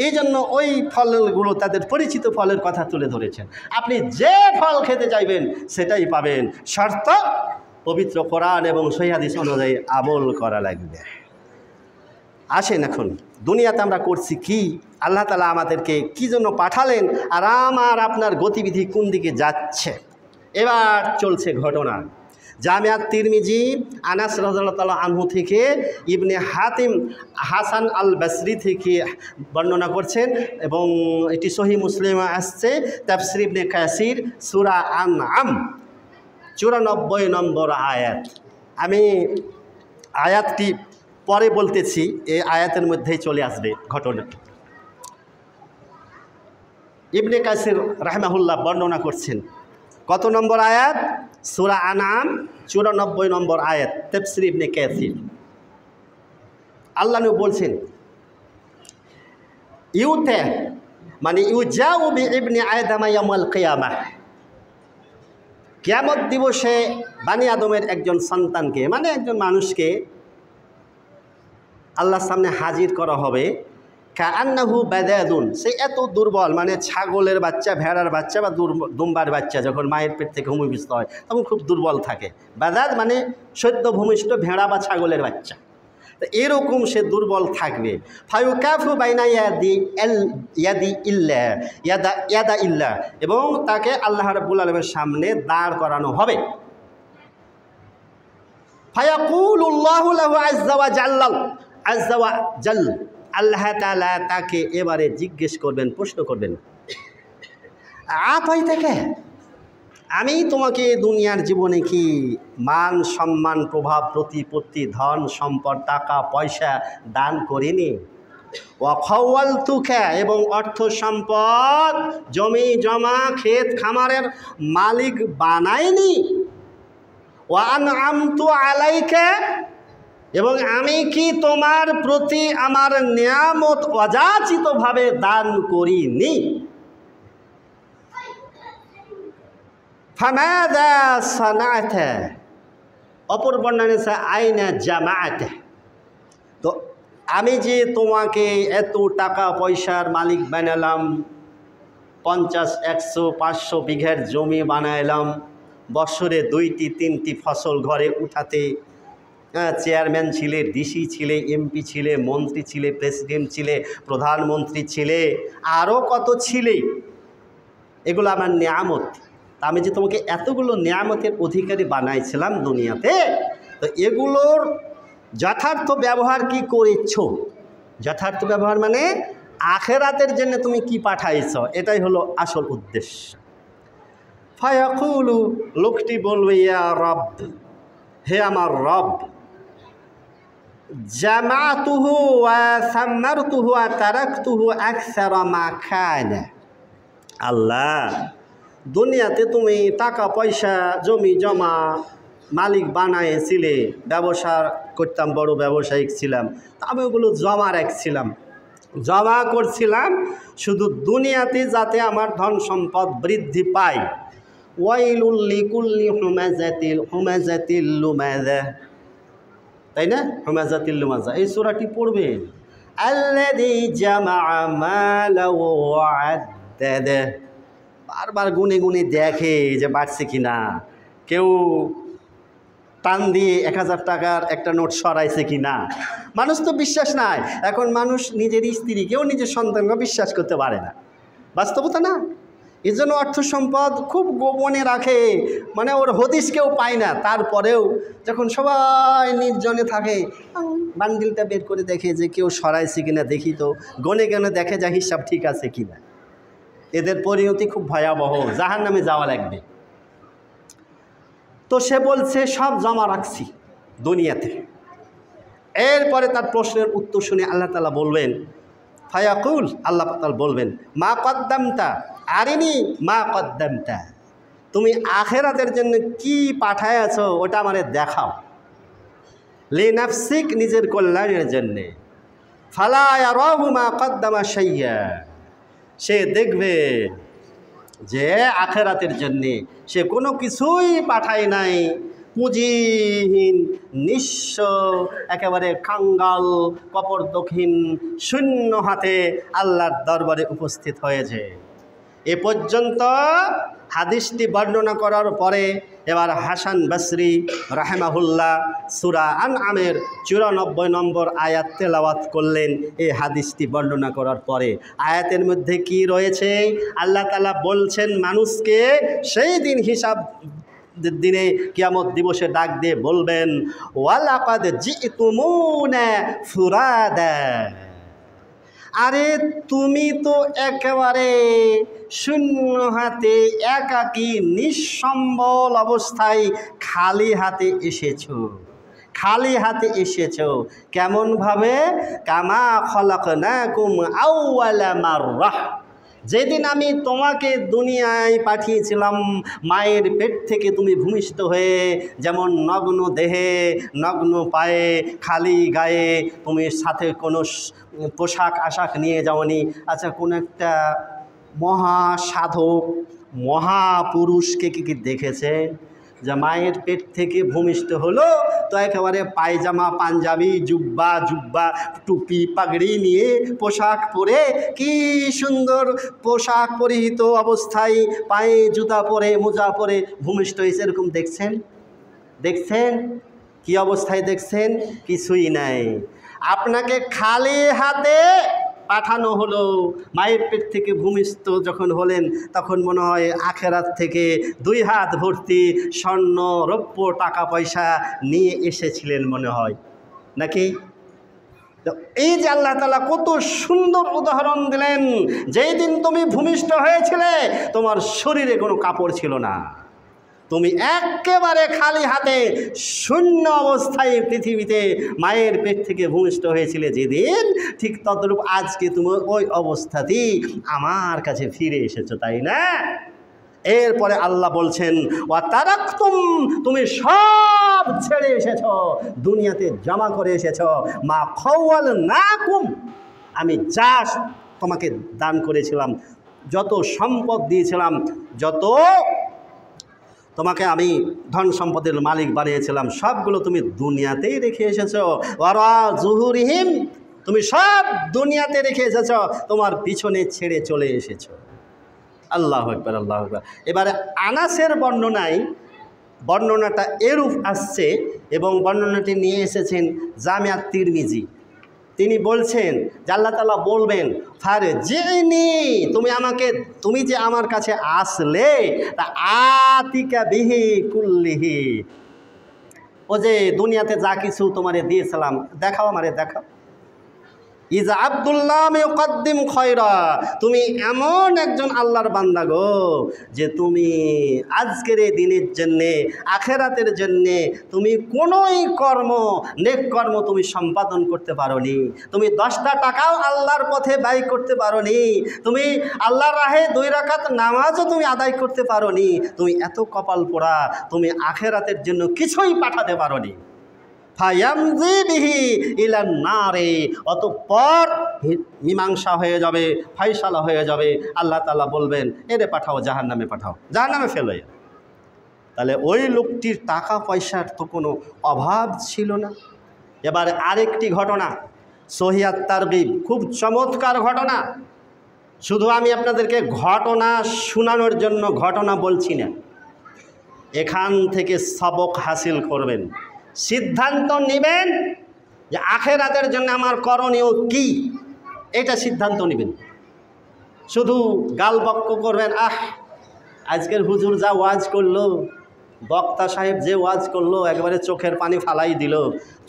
এই জন্য ওই ফলগুলো তাদের পরিচিত ফলের কথা তুলে ধরেছেন। আপনি যে ফল খেতে চাইবেন সেটাই পাবেন, শর্ত পবিত্র কোরআন এবং সহিহ হাদিস অনুযায়ী আমল করা লাগবে। আসেন এখন দুনিয়াতে আমরা করছি কি, আল্লাহ তাআলা আমাদেরকে কি জন্য পাঠালেন, আর আমার আপনার গতিবিধি কোন দিকে যাচ্ছে। এবার চলছে ঘটনা। জামিআত তিরমিজি আনাস রাদিয়াল্লাহু তাআলা আনহু থেকে ইবনে হাতিম হাসান আল বসরি থেকে বর্ণনা করছেন, এবং এটি সহিহ মুসলিমে আসছে। তাফসীর ইবনে কাসির সূরা আনআম 94 নম্বর আয়াত। আমি আয়াতটি পরে বলতেছি, এই আয়াতের মধ্যেই চলে আসবে ঘটনা। ইবনে কাসির রাহমাহুল্লাহ বর্ণনা করছেন, কত নম্বর আয়াত? সূরা আনআম 94 নম্বর আয়াত, তাফসীর ইবনে কাসির। আল্লাহ নবী বলছেন, ইউতে মানে ইউজাউ বি ইবনি আদম ইয়াউমাল কিয়ামাহ, কিয়ামত দিবসে বানি আদমের একজন সন্তানকে, মানে একজন মানুষকে আল্লাহর সামনে হাজির করা হবে। কাআন্নাহু বাদাদুন, সে এত দুর্বল, মানে ছাগলের বাচ্চা, ভেড়ার বাচ্চা বা দুম্বার বাচ্চা যখন মায়ের পেট থেকে ভূমিষ্ঠ হয় তখন খুব দুর্বল থাকে। বাদাদ মানে সদ্য ভূমিষ্ঠ ভেড়া বা ছাগলের বাচ্চা, তো এরকম সে দুর্বল থাকবে। ফায়ুকাফু বাইনা ইয়াদা ইল্লা, এবং তাকে আল্লাহ রাব্বুল আলামিনের সামনে দাঁড় করানো হবে। ফায়াকুলুল্লাহু লাহু আযজা ওয়া জাল, আল্লাহ তাআলা তাকে এবারে জিজ্ঞেস করবেন, প্রশ্ন করবেন, আপাই থেকে আমি তোমাকে দুনিয়ার জীবনে কি মান সম্মান প্রভাব প্রতিপত্তি ধন সম্পদ টাকা পয়সা দান করিনি? ওয়াখাওয়ালতুকা, এবং অর্থ সম্পদ জমি জমা ক্ষেত খামারের মালিক বানাইনি? ওয়া আনআমতু আলাইকা, এবং আমি কি তোমার প্রতি আমার নিয়ামত অযাচিতভাবে দান করিনি? ফামাযা সানা'তা, অপর বর্ণনা আইনা জামা'তা, তো আমি যে তোমাকে এত টাকা পয়সার মালিক বানালাম, 50, 100, 500 বিঘার জমি বানাইলাম, বছরে 2টি 3টি ফসল ঘরে উঠাতে, চেয়ারম্যান ছিলে, ডিসি ছিলে, এমপি ছিলে, মন্ত্রী ছিলে, প্রেসিডেন্ট ছিলে, প্রধানমন্ত্রী ছিলে, আরও কত ছিলে, এগুলো আমার নিয়ামত। আমি যে তোমাকে এতগুলো নিয়ামতের অধিকারী বানাইছিলাম দুনিয়াতে, তো এগুলোর যথার্থ ব্যবহার কি করেছ? যথার্থ ব্যবহার মানে আখেরাতের জন্য তুমি কি পাঠাইছ, এটাই হলো আসল উদ্দেশ্য। ফায়াকুলু, লোকটি বলবে, ইয়া রব, হে আমার রব, জামাতুহু ওয়া সাম্মারতুহু ওয়া তারাকতুহু আকসারা মা কানা। আল্লাহ, দুনিয়াতে তুমি টাকা পয়সা জমি জমা মালিক বানাইছিলে, ব্যবসা করতাম, বড় ব্যবসায়িক ছিলাম, আমি ওগুলো জমা রাখছিলাম, জমা করছিলাম শুধু দুনিয়াতে যাতে আমার ধন সম্পদ বৃদ্ধি পায়। ওয়াইলুল লিকুল্লি হুমাযাতিল লুমাযা, তাই না? হুমাযাতিল লুমাযা, এই সূরাটি পড়বেন। আল্লাযী জামা'a মালান ওয়া আদ্দাদা, বারবার গুনে গুনে দেখে যে বাড়ছে কিনা। কেউ টান দিয়ে 1000 টাকার একটা নোট সরাইছে কি না। মানুষ তো বিশ্বাস নাই। এখন মানুষ নিজের স্ত্রীকেও নিজের সন্তানকে বিশ্বাস করতে পারে না, বাস্তবতা না। এই জন্য অর্থ সম্পদ খুব গোপনে রাখে, মানে ওর হদিস কেউ পায় না। তারপরেও যখন সবাই নির্জনে থাকে, বান্ডিলটা বের করে দেখে যে কেউ সরাইছে কিনা, দেখি তো গনে গনে দেখে যা হিসাব ঠিক আছে কিনা। এদের পরিণতি খুব ভয়াবহ, জাহান্নামে যাওয়া লাগবে। তো সে বলছে সব জমা রাখছি দুনিয়াতে। এরপরে তার প্রশ্নের উত্তর শুনে আল্লাহ তাআলা বলবেন, ফায়াকুল, আল্লাহ তাআলা বলবেন, মা কদ্দামতা আরিনি মা কদ্দামতা, তুমি আখেরাতের জন্য কি পাঠায় আছো ওটা আমারে দেখাও। লিনাফসিক, নিজের কল্যাণের জন্যে। ফালা ইয়ারাহু মা কদ্দামা শাইয়্যা, সে দেখবে যে আখেরাতের জন্যে সে কোনো কিছুই পাঠায় নাই। পুঁজিহীন, নিঃস্ব, একেবারে কাঙ্গাল, কপর্দকহীন, শূন্য হাতে আল্লাহর দরবারে উপস্থিত হয়েছে। এ পর্যন্ত হাদিসটি বর্ণনা করার পরে এবার হাসান বসরি রাহেমাহুল্লাহ সূরা আনআমের 94 নম্বর আয়াত তেলাওয়াত করলেন। এই হাদিসটি বর্ণনা করার পরে আয়াতের মধ্যে কি রয়েছে? আল্লাহ তাআলা বলছেন মানুষকে সেই দিন হিসাব দিনে, কিয়ামত দিবসে ডাক দিয়ে বলবেন, ওয়ালাকাদ জিতুমুনা ফুরাদা, আরে তুমি তো একেবারে শূন্য হাতে, একাকী, নিঃসম্বল অবস্থায় খালি হাতে এসেছো। খালি হাতে এসেছো কেমনভাবে? কামা খলাকনাকুম আউওয়ালা মাররাহ, যেদিন আমি তোমাকে দুনিয়ায় পাঠিয়েছিলাম, মায়ের পেট থেকে তুমি ভূমিষ্ঠ হয়ে যেমন নগ্ন দেহে, নগ্ন পায়ে, খালি গায়ে, তুমি সাথে কোনো পোশাক আশাক নিয়ে যাওনি। আচ্ছা, কোন একটা মহাসাধক, মহাপুরুষকে কি দেখেছে যে মায়ের পেট থেকে ভূমিষ্ঠ হলো তো একেবারে পায়জামা, পাঞ্জাবি, জুব্বা, টুপি, পাগড়ি নিয়ে পোশাক পরে, কি সুন্দর পোশাক পরিহিত অবস্থায়, পায়ে জুতা পরে, মোজা পরে ভূমিষ্ঠ হয়েছে, এরকম দেখছেন? দেখছেন কি অবস্থায় দেখছেন? কিছুই নাই। আপনাকে খালি হাতে পাঠানো হলো। মায়ের পেট থেকে ভূমিষ্ঠ যখন হলেন তখন মনে হয় আখেরাত থেকে 2 হাত ভর্তি স্বর্ণ, রৌপ্য, টাকা পয়সা নিয়ে এসেছিলেন মনে হয়, নাকি? তো এই যে আল্লাহ তাআলা কত সুন্দর উদাহরণ দিলেন, যেই দিন তুমি ভূমিষ্ঠ হয়েছিলে তোমার শরীরে কোনো কাপড় ছিল না, তুমি একেবারে খালি হাতে শূন্য অবস্থায় পৃথিবীতে মায়ের পেট থেকে ভূমিষ্ঠ হয়েছিলে যেদিন, ঠিক তদ্রূপ আজকে তুমি ওই অবস্থাতেই আমার কাছে ফিরে এসেছো, তাই না? এরপরে আল্লাহ বলছেন, ওয়া তারাকতুম, তুমি সব ছেড়ে এসেছো, দুনিয়াতে জমা করে এসেছো, মা খাওয়ালনাকুম, আমি যা তোমাকে দান করেছিলাম, যত সম্পদ দিয়েছিলাম, যত তোমাকে আমি ধন সম্পদের মালিক বানিয়েছিলাম, সবগুলো তুমি দুনিয়াতেই রেখে এসেছো। ওয়ারা জুহুরিহিম, তুমি সব দুনিয়াতে রেখে এসেছো, তোমার পিছনে ছেড়ে চলে এসেছো। আল্লাহু আকবার, আল্লাহু আকবার। এবারে আনাসের বর্ণনাটা এরূপ আসছে এবং বর্ণনাটি নিয়ে এসেছেন জামিআত তিরমিজি। তিনি বলছেন যে আল্লাহ তাআলা বলবেন, ফারজিনি, তুমি যে আমার কাছে আসলে, তা আতিকা বিহি কুল্লিহি, ও যে দুনিয়াতে যা কিছু তোমারে দিয়েছিলাম, দেখাও, আমারে দেখাও। ইজা আব্দুল্লাহ মুকদ্দিম খয়রা, তুমি এমন একজন আল্লাহর বান্দা গো যে তুমি আজকের এই দিনের জন্যে, আখেরাতের জন্যে তুমি কোনোই কর্ম, নেক কর্ম তুমি সম্পাদন করতে পারোনি, তুমি 10টা টাকাও আল্লাহর পথে ব্যয় করতে পারোনি, তুমি আল্লাহর রাহে 2 রাকাত নামাজও তুমি আদায় করতে পারোনি, তুমি এত কপাল পোড়া, তুমি আখেরাতের জন্য কিছুই পাঠাতে পারোনি। ফায়ামজি বিহি ইলান নারে, অতঃপর মীমাংসা হয়ে যাবে, ফয়সালা হয়ে যাবে। আল্লাহ তাআলা বলবেন, এরে পাঠাও, জাহান্নামে পাঠাও, জাহান্নামে ফেলো। তাহলে ওই লোকটির টাকা পয়সার তো কোনো অভাব ছিল না। এবার আরেকটি ঘটনা, সহিহ তারগিব, খুব চমৎকার ঘটনা। শুধু আমি আপনাদেরকে ঘটনা শোনানোর জন্য ঘটনা বলছি না, এখান থেকে সবক হাসিল করবেন, সিদ্ধান্ত নেবেন যে আখেরাতের জন্য আমার করণীয় কি, এটা সিদ্ধান্ত নেবেন। শুধু গালবক্ক করবেন, আজকের হুজুর যা ওয়াজ করলো, বক্তা সাহেব যে ওয়াজ করলো, একবারে চোখের পানি ফালাই দিল,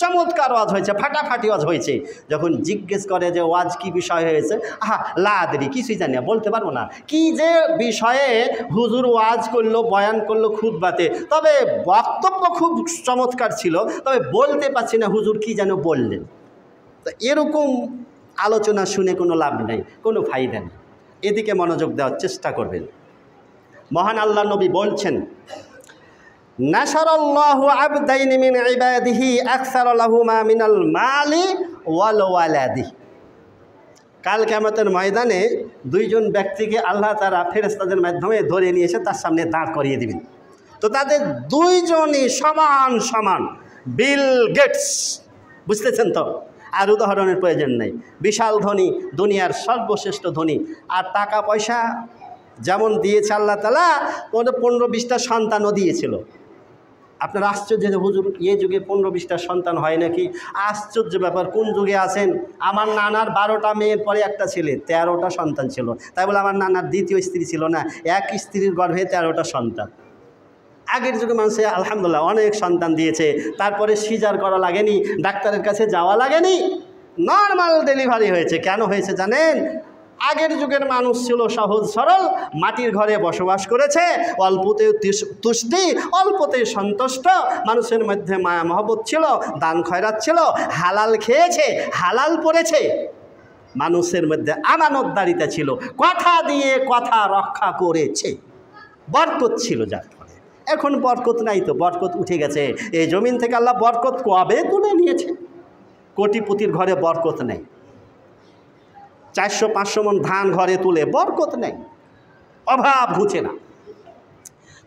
চমৎকার ওয়াজ হয়েছে, ফাটাফাটি ওয়াজ হয়েছে। যখন জিজ্ঞেস করে যে ওয়াজ কি বিষয় হয়েছে, লাদেরি কিছুই জানি না, বলতে পারবো না কি যে বিষয়ে হুজুর ওয়াজ করলো, বয়ান করলো খুতবাতে, তবে বক্তব্য খুব চমৎকার ছিল, তবে বলতে পারছি না হুজুর কি যেন বললেন। তো এরকম আলোচনা শুনে কোনো লাভ নেই, কোনো ফায়দা নেই। এদিকে মনোযোগ দেওয়ার চেষ্টা করবেন। মহান আল্লাহ নবী বলছেন, নাশারাল্লাহু আবদাইনি মিন ইবাদিহি আকসারা লাহুমা মিনাল মালি ওয়াল ওয়ালাদি। কাল কিয়ামতের ময়দানে দুইজন ব্যক্তিকে আল্লাহ তাআলা ফেরেশতাদের মাধ্যমে ধরে নিয়ে এসে তার সামনে দাঁড় করিয়ে দিবেন। তো তাদের দুইজনই সমান সমান। বিল গেটস, বুঝতেছেন তো, আর উদাহরণের প্রয়োজন নেই। বিশাল ধনী, দুনিয়ার সর্বশ্রেষ্ঠ ধনী, আর টাকা পয়সা যেমন দিয়েছে আল্লাহ তাআলা, 15-20টা সন্তানও দিয়েছিল। আপনার আশ্চর্য যে হুজুর এই যুগে 15-20টা সন্তান হয় নাকি? আশ্চর্য ব্যাপার, কোন যুগে আছেন? আমার নানার 12টা মেয়ের পরে একটা ছেলে, 13টা সন্তান ছিল। তাই বলে আমার নানার দ্বিতীয় স্ত্রী ছিল না, এক স্ত্রীর গর্ভে 13টা সন্তান। আগের যুগে মানুষে আলহামদুলিল্লাহ অনেক সন্তান দিয়েছে, তারপরে সিজার করা লাগেনি, ডাক্তারের কাছে যাওয়া লাগেনি, নর্মাল ডেলিভারি হয়েছে। কেন হয়েছে জানেন? আগের যুগের মানুষ ছিল সহজ সরল, মাটির ঘরে বসবাস করেছে, অল্পতে তুষ্টি, অল্পতে সন্তুষ্ট, মানুষের মধ্যে মায়া মহব্বত ছিল, দান খয়রাত ছিল, হালাল খেয়েছে, হালাল পড়েছে, মানুষের মধ্যে আমানতদারিতা ছিল, কথা দিয়ে কথা রক্ষা করেছে, বরকত ছিল। যার ফলে এখন বরকত নাই, তো বরকত উঠে গেছে। এই জমিন থেকে আল্লাহ বরকত কবে তুলে নিয়েছে। কোটিপতির ঘরে বরকত নেই, 400-500 মণ ধান ঘরে তুলে বরকত নেই, অভাব ঘুচে না।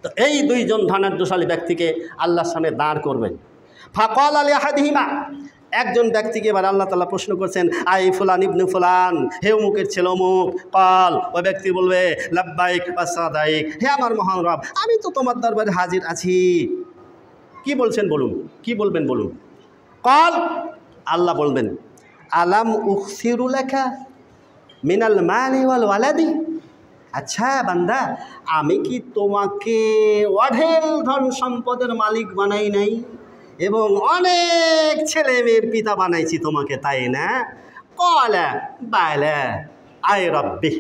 তো এই দুইজন ধনাঢ্যশালী ব্যক্তিকে আল্লাহর সামনে দাঁড় করবেন। ফাকাল আলী আহাদিহিমা, একজন ব্যক্তিকে এবার আল্লাহ তাআলা প্রশ্ন করছেন, আই ফুলান ইবনু ফুলান, হে অমুকের ছেলে অমুক। কাল, ওই ব্যক্তি বলবে, লাব্বাইক ওয়া সাদাইক, হে আমার মহান রব, আমি তো তোমার দরবারে হাজির আছি। কি বলছেন বলুন, কি বলবেন বলুন। কাল, আল্লাহ বলবেন, আলাম উখসিরু লাকা মিনাল মালি ওয়াল ওয়ালাদি। আচ্ছা বান্দা, আমি কি তোমাকে অঢেল ধন সম্পদের মালিক বানাই নাই এবং অনেক ছেলে মেয়ের পিতা বানাইছি তোমাকে, তাই না? কলা বালা আয় রব্বি,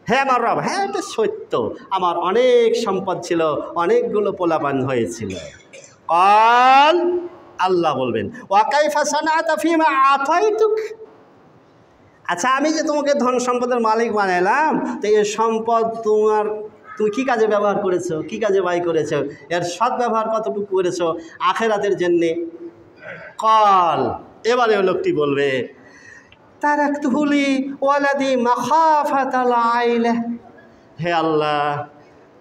হ্যাঁ আমার রব, হ্যাঁ এটা সত্য, আমার অনেক সম্পদ ছিল, অনেকগুলো পোলাপান হয়েছিল। কল, আল্লাহ বলবেন, ওয়া কাইফা সানাতা ফিমা আতাইতুক। আচ্ছা, আমি যে তোমাকে ধন সম্পদের মালিক বানাইলাম, তো এই সম্পদ তুমি কী কাজে ব্যবহার করেছো, কী কাজে ব্যয় করেছো, এর সদ্ব্যবহার কতটুকু করেছো আখেরাতের জন্যে? কল, এবারে ওই লোকটি বলবে, তারাকতুহুলি ওয়ালাদি মাখাফাতাল আইলা। হে আল্লাহ,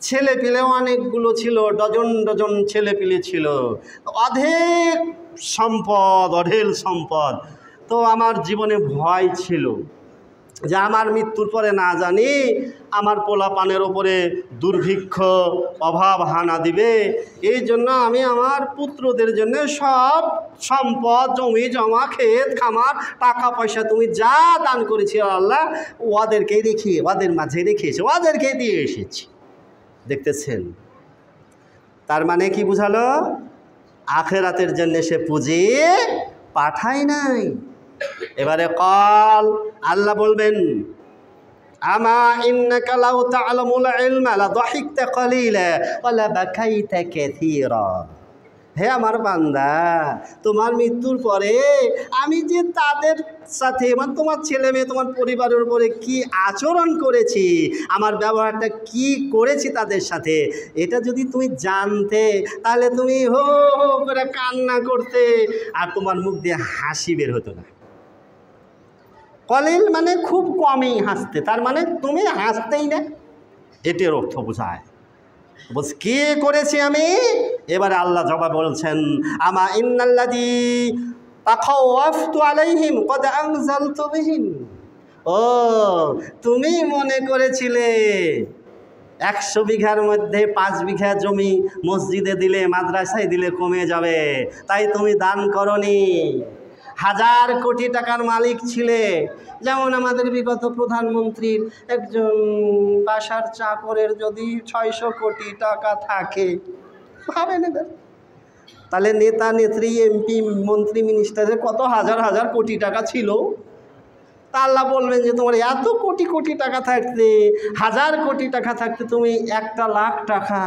ছেলে পিলে অনেকগুলো ছিল, ডজন ডজন ছেলে পিলে ছিল, অঢেল সম্পদ। তো আমার জীবনে ভয় ছিল যে আমার মৃত্যুর পরে না জানি আমার পোলাপানের ওপরে দুর্ভিক্ষ, অভাব হানা দিবে। এই জন্য আমি আমার পুত্রদের জন্য সব সম্পদ, জমি জমা, ক্ষেত খামার, টাকা পয়সা তুমি যা দান করেছি আল্লাহ, ওদেরকেই রেখে, ওদের মাঝে রেখেছি, ওদেরকে দিয়ে এসেছি। দেখতেছেন, তার মানে কি বুঝালো? আখেরাতের জন্য সে পুঁজি পাঠায় নাই। এবারে কল, আল্লাহ বলবেন, আমা ইন্নাকা লাউ তা'লামুল ইলমা লা দাহিকতা কালিলা ওয়া লা বাকাইতা কাসীরা। হে আমার বান্দা, তোমার মৃত্যুর পরে আমি যে তাদের সাথে, মানে তোমার ছেলে মেয়ে, তোমার পরিবারের উপরে কি আচরণ করেছি, আমার ব্যবহারটা কি করেছি তাদের সাথে, এটা যদি তুমি জানতে, তাহলে তুমি হো হো করে কান্না করতে, আর তোমার মুখ দিয়ে হাসি বের হতো না। কলিল মানে খুব কমই হাসতে, তার মানে তুমি হাসতেই না, এটির অর্থ বোঝায়। বলছে কি করেছি আমি? এবারে আল্লাহ জবাব বলছেন, আমা ইন্নাল্লাযী তাখাওয়াফতু আলাইহিম কদ আনজালতু বিহিম। ও, তুমি মনে করেছিলে 100 বিঘার মধ্যে 5 বিঘা জমি মসজিদে দিলে, মাদ্রাসায় দিলে কমে যাবে, তাই তুমি দান করনি। 1000 কোটি টাকার মালিক ছিলে, যেমন আমাদের বিগত প্রধানমন্ত্রীর একজন বাসার চাকরের যদি 600 কোটি টাকা থাকে, ভাবেন এবার, তাহলে নেতা নেত্রী, এমপি, মন্ত্রী, মিনিস্টারের কত হাজার হাজার কোটি টাকা ছিল। তা আল্লাহ বলবেন যে তোমার এত কোটি কোটি টাকা থাকতে, 1000 কোটি টাকা থাকতে তুমি 1 লাখ টাকা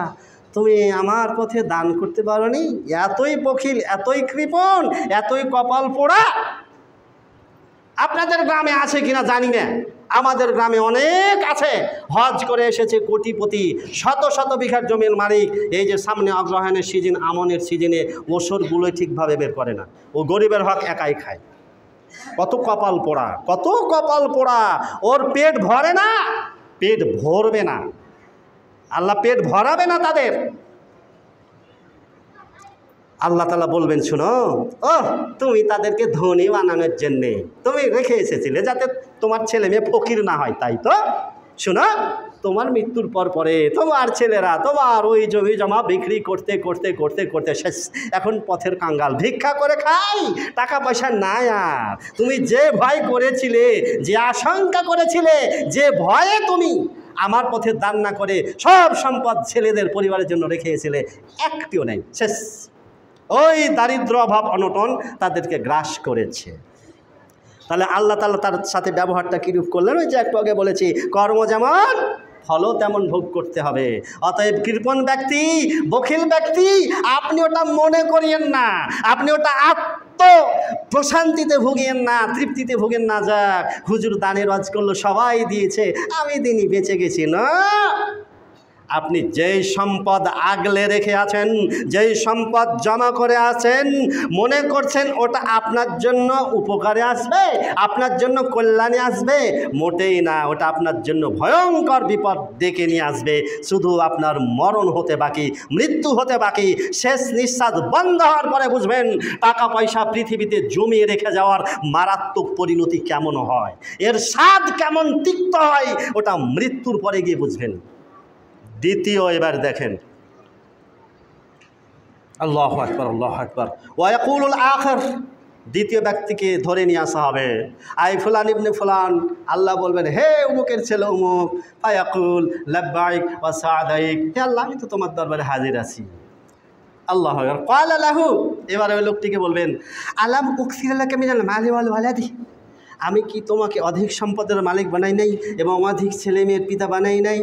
তুমি আমার পথে দান করতে পারোনি? এতই বখিল, এতই কৃপণ, এতই কপাল পোড়া। আপনাদের গ্রামে আছে কিনা জানি না, আমাদের গ্রামে অনেক আছে, হজ করে এসেছে কোটিপতি, শত শত বিঘার জমির মালিক। এই যে সামনে অগ্রহায়ণের সিজন, আমনের সিজনে ওষুধগুলোই ঠিকভাবে বের করে না, ও গরিবের হক একাই খায়। কত কপাল পোড়া, কত কপাল পোড়া। ওর পেট ভরে না, পেট ভরবে না, আল্লাহ পেট ভরাবে না তাদের। আল্লাহ তাআলা বলবেন, শুনো, ও তুমি তাদেরকে ধনী বানানোর জন্যে তুমি রেখে এসেছিলে যাতে তোমার ছেলে মেয়ে ফকির না হয়, তাই তো? শোনো, তোমার মৃত্যুর পরে তোমার ছেলেরা তোমার ওই জমি জমা বিক্রি করতে করতে করতে করতে শেষ, এখন পথের কাঙ্গাল, ভিক্ষা করে খাই, টাকা পয়সা নাই আর। তুমি যে ভয় করেছিলে, যে আশঙ্কা করেছিলে, যে ভয়ে তুমি আমার পথে দান না করে সব সম্পদ ছেলেদের পরিবারের জন্য রেখে এসেছিলে, একটিও নেই, শেষ। ওই দারিদ্র, অভাব, অনটন তাদেরকে গ্রাস করেছে। তাহলে আল্লাহ তাআলা তার সাথে ব্যবহারটা কীরূপ করলেন? ওই যে একটু আগে বলেছি, কর্ম যেমন ফলও তেমন ভোগ করতে হবে। অতএব কৃপণ ব্যক্তি, বখিল ব্যক্তি, আপনি ওটা মনে করিয়েন না, আপনি ওটা প্রশান্তিতে ভুগিয়েন না, তৃপ্তিতে ভুগেন না, যাক হুজুর দানের ওয়াজ করলো, সবাই দিয়েছে, আমি দিনই বেঁচে গেছি না। আপনি যেই সম্পদ আগলে রেখে আছেন, যেই সম্পদ জমা করে আছেন, মনে করছেন ওটা আপনার জন্য উপকারে আসবে, আপনার জন্য কল্যাণে আসবে, মোটেই না। ওটা আপনার জন্য ভয়ঙ্কর বিপদ ডেকে নিয়ে আসবে। শুধু আপনার মরণ হতে বাকি, মৃত্যু হতে বাকি। শেষ নিঃশ্বাস বন্ধ হওয়ার পরে বুঝবেন টাকা পয়সা পৃথিবীতে জমিয়ে রেখে যাওয়ার মারাত্মক পরিণতি কেমন হয়, এর স্বাদ কেমন তিক্ত হয়, ওটা মৃত্যুর পরে গিয়ে বুঝবেন। দ্বিতীয়, এবার দেখেন, আল্লাহু আকবার, আল্লাহু আকবার। ওয়ায়াকুলুল আখির, দ্বিতীয় ব্যক্তিকে ধরে নিয়ে আসা হবে। আই ফুলান ইবনে ফুলান, আল্লাহ বলবেন, হে উমুকের ছেলে উমুক। ফায়াকুল লাব্বাইক ওয়া সাদাইক, হে আল্লাহ, আমি তো তোমার দরবারে হাজির আছি। আল্লাহু আকবার। ক্বালা লাহু, এবারে ওই লোকটিকে বলবেন, আলাম উকসির লাকা মিনাল মালি ওয়াল ওয়ালাদি, আমি কি তোমাকে অধিক সম্পদের মালিক বানাই নাই এবং অধিক ছেলে মেয়ের পিতা বানাই নাই?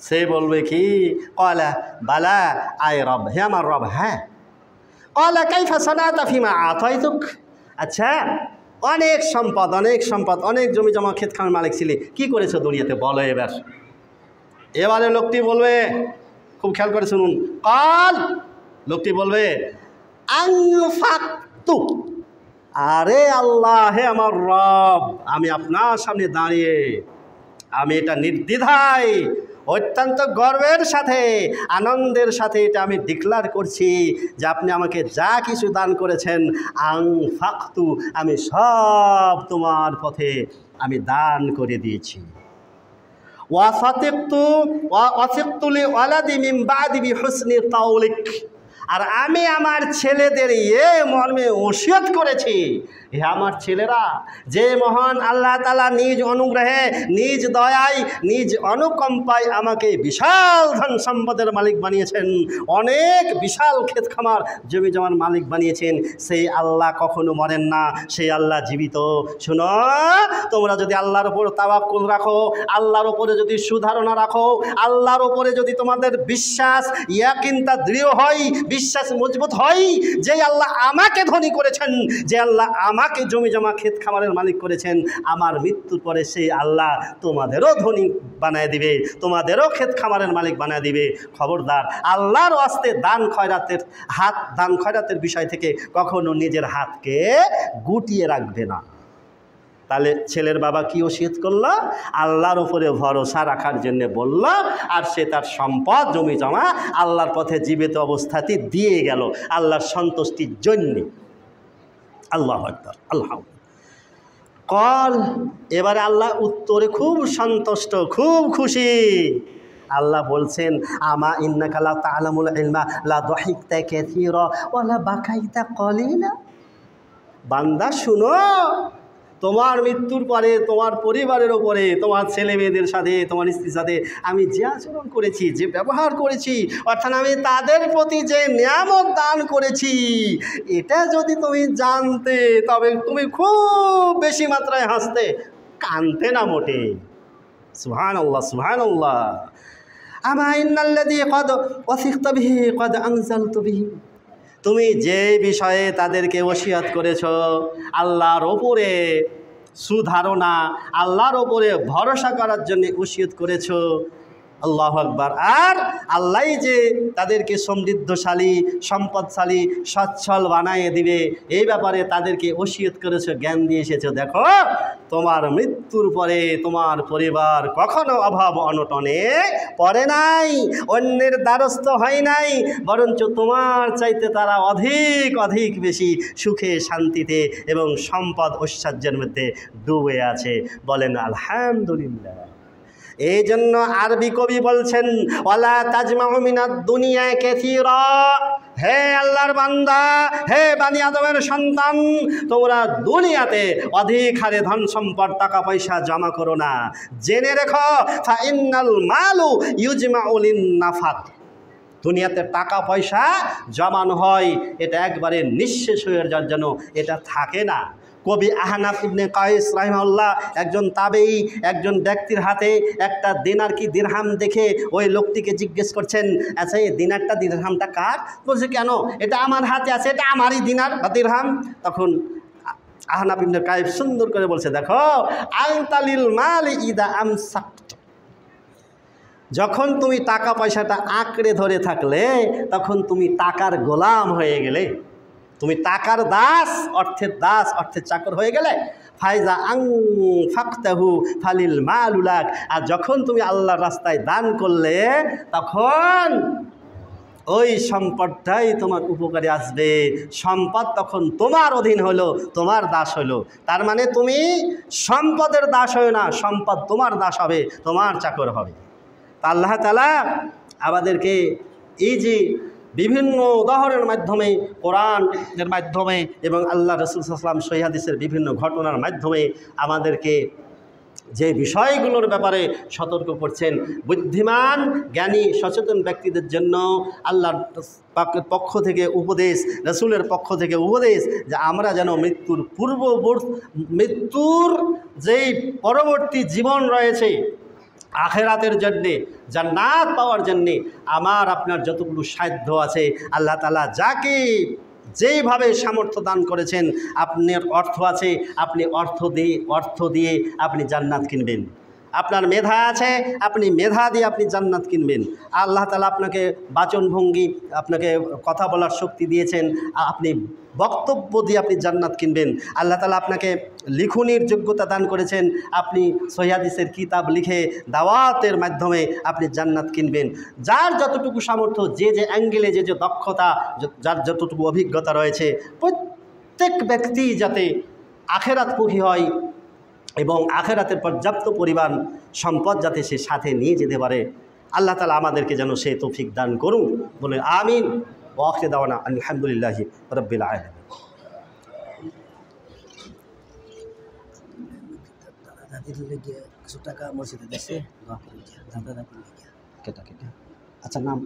সে বলবে কি, ক্বালা বালা আয় রব, হে আমার রব, হ্যাঁ। ক্বালা কাইফা সানাতা ফিমা আতাইতুক, আচ্ছা অনেক সম্পদ, অনেক সম্পদ, অনেক জমি জমা ক্ষেত খামার মালিক ছিলি, কি করেছো দুনিয়াতে বলো এবার। এবারে লোকটি বলবে, খুব খেয়াল করে শুনুন, কাল, লোকটি বলবে, আনফাকতু, আরে আল্লাহ, হে আমার রব, আমি আপনার সামনে দাঁড়িয়ে আমি এটা নির্দ্বিধায়, অত্যন্ত গর্বের সাথে, আনন্দের সাথে এটা আমি ডিক্লার করছি যে আপনি আমাকে যা কিছু দান করেছেন, আনফাকতু, আমি সব তোমার পথে আমি দান করে দিয়েছি। ওয়াসাতিকতু লিওয়ালাদি মিন বাদি বিহুসনি তাওলিক, আর আমি আমার ছেলেদের এ মর্মে ওসিয়ত করেছি, হে আমার ছেলেরা, যে মহান আল্লাহ তাআলা নিজ অনুগ্রহে, নিজ দয়ায়, নিজ অনুকম্পায় আমাকে বিশাল ধন সম্পদের মালিক বানিয়েছেন, অনেক বিশাল ক্ষেত খামার জমি জমার মালিক বানিয়েছেন, সেই আল্লাহ কখনো মরেন না, সেই আল্লাহ জীবিত। শোনো, তোমরা যদি আল্লাহর ওপর তাওয়াক্কুল রাখো, আল্লাহর ওপরে যদি সুধারণা রাখো, আল্লাহর ওপরে যদি তোমাদের বিশ্বাস, ইয়াকিনটা দৃঢ় হয়, বিশ্বাস মজবুত হয়, যে আল্লাহ আমাকে ধনী করেছেন, যে আল্লাহ আমাকে জমি জমা ক্ষেত খামারের মালিক করেছেন, আমার মৃত্যুর পরে সেই আল্লাহ তোমাদেরও ধনী বানায় দিবে, তোমাদেরও ক্ষেত খামারের মালিক বানায় দিবে। খবরদার, আল্লাহর ওয়াস্তে দান খয়রাতের বিষয় থেকে কখনো নিজের হাতকে গুটিয়ে রাখবে না। তাহলে ছেলের বাবা কি ওসিয়ত করলো? আল্লাহর উপরে ভরসা রাখার জন্য বলল, আর সে তার সম্পদ জমি জমা আল্লাহর পথে জীবিত অবস্থাতে দিয়ে গেল, আল্লাহর সন্তুষ্টির জন্যে। আল্লাহু আকবার, আল্লাহ। কল, এবারে আল্লাহ উত্তরে খুব সন্তুষ্ট, খুব খুশি। আল্লাহ বলছেন, আমা ইন্নাকা লা তা'লামুল ইলমা লা দাহিকতা কাসীরা ওয়া লা বাকাইতা কলিলা। বান্দা শুনো, তোমার মৃত্যুর পরে তোমার পরিবারের ওপরে, তোমার ছেলে মেয়েদের সাথে, তোমার স্ত্রীর সাথে আমি যে আচরণ করেছি, যে ব্যবহার করেছি, অর্থাৎ আমি তাদের প্রতি যে নিয়ামত দান করেছি, এটা যদি তুমি জানতে তবে তুমি খুব বেশি মাত্রায় হাসতে, কানতে না মোটে। সুবহানাল্লাহ, সুবহানাল্লাহ। আমা ইন্নাল্লাযী ক্বাদ ওয়াসিকতা বিহি ক্বাদ আনজালতু বিহি। তুমি যে বিষয়ে তাদেরকে ওসিয়ত করেছ, আল্লাহর ওপরে সুধারণা, আল্লাহর ওপরে ভরসা করার জন্য ওসিয়ত করেছ, আল্লাহু আকবার। আর আল্লাহ যে তাদেরকে সমৃদ্ধশালী, সম্পদশালী, সচ্ছল বানিয়ে দিবে, এই ব্যাপারে তাদেরকে ওসিয়ত করেছ, জ্ঞান দিয়ে এসেছ। দেখো, তোমার মৃত্যুর পরে তোমার পরিবার কখনো অভাব অনটনে পড়ে নাই, অন্যের দ্বারস্থ হয় নাই, বরঞ্চ তোমার চাইতে তারা অধিক অধিক বেশি সুখে, শান্তিতে এবং সম্পদ ঐশ্বর্যের মধ্যে ডুবে আছে। বলেন আলহামদুলিল্লাহ। এই জন্য আরবি কবি বলছেন, ওয়ালা তাজমাউ মিনাদ দুনিয়া কাসীরা। হে আল্লাহর বান্দা, হে বানি আদমের সন্তান, তোমরা দুনিয়াতে অধিক হারে ধন সম্পদ, টাকা পয়সা জমা করো না। জেনে রেখো, ফা ইন্নাল মালু ইউজমাউ লিন নাফাত। দুনিয়াতে টাকা পয়সা জমানো হয়, এটা একবারে নিঃশেষ হয়ে যাওয়ার জন্য, এটা থাকে না। কবি আহনাফ ইবনে কায়েস রাহিমাহুল্লাহ, একজন তাবেঈ, একজন ব্যক্তির হাতে একটা দিনার কি দিরহাম দেখে ওই লোকটিকে জিজ্ঞেস করছেন, আচ্ছা এই দিনারটা দিরহামটা কার? বলছে, কেন? এটা আমার হাতে আছে, এটা আমারই দিনার বা দিরহাম। তখন আহনাফ ইবনে কায়েস সুন্দর করে বলছে, দেখো, আনতালিল মালি ইদা আমসাকত। যখন তুমি টাকা পয়সাটা আঁকড়ে ধরে থাকলে, তখন তুমি টাকার গোলাম হয়ে গেলে, তুমি টাকার দাস, অর্থের দাস, অর্থের চাকর হয়ে গেলে। ফাইজা আনফাকতাহু ফালিল মালুলাক। আর যখন তুমি আল্লাহর রাস্তায় দান করলে, তখন ওই সম্পদটাই তোমার উপকারে আসবে। সম্পদ তখন তোমার অধীন হলো, তোমার দাস হলো। তার মানে তুমি সম্পদের দাস হও না, সম্পদ তোমার দাস হবে, তোমার চাকর হবে। তা আল্লাহ তাআলা আমাদেরকে এই যে বিভিন্ন উদাহরণের মাধ্যমে, কোরআনের মাধ্যমে এবং আল্লাহ রাসূল সাল্লাল্লাহু আলাইহি ওয়াসাল্লাম সহিহ হাদিসের বিভিন্ন ঘটনার মাধ্যমে আমাদেরকে যে বিষয়গুলোর ব্যাপারে সতর্ক করছেন, বুদ্ধিমান, জ্ঞানী, সচেতন ব্যক্তিদের জন্য আল্লাহর পাকের পক্ষ থেকে উপদেশ, রাসূলের পক্ষ থেকে উপদেশ, যে আমরা যেন মৃত্যুর যেই পরবর্তী জীবন রয়েছে, আখেরাতের জন্যে, জান্নাত পাওয়ার জন্যে আমার আপনার যতগুলো সাধ্য আছে, আল্লাহ তাআলা যাকে যেইভাবে সামর্থ্য দান করেছেন, আপনার অর্থ আছে, আপনি অর্থ দিয়ে আপনি জান্নাত কিনবেন। আপনার মেধা আছে, আপনি মেধা দিয়ে আপনি জান্নাত কিনবেন। আল্লাহ তাআলা আপনাকে বাচনভঙ্গি, আপনাকে কথা বলার শক্তি দিয়েছেন, আপনি বক্তব্য দিয়ে আপনি জান্নাত কিনবেন। আল্লাহ তাআলা আপনাকে লিখনির যোগ্যতা দান করেছেন, আপনি সহিহ হাদিসের কিতাব লিখে দাওয়াতের মাধ্যমে আপনি জান্নাত কিনবেন। যার যতটুকু সামর্থ্য, যে যে অ্যাঙ্গেলে যে যে দক্ষতা, যার যতটুকু অভিজ্ঞতা রয়েছে, প্রত্যেক ব্যক্তি যাতে আখেরাতমুখী হয় এবং আখেরাতের পর্যাপ্ত পরিমাণ সম্পদ যাতে সে সাথে নিয়ে যেতে পারে, আল্লাহ তাআলা আমাদেরকে যেন সে তৌফিক দান করুন। বলে আমিন। ওয়া আখিরু দাওয়ানা আলহামদুলিল্লাহি রাব্বিল আলামিন। দাদির লেগে কিছু টাকা মসজিদে দিচ্ছে, দোয়া করে দাদা দাদির লেগে। কেটা আচ্ছা, নাম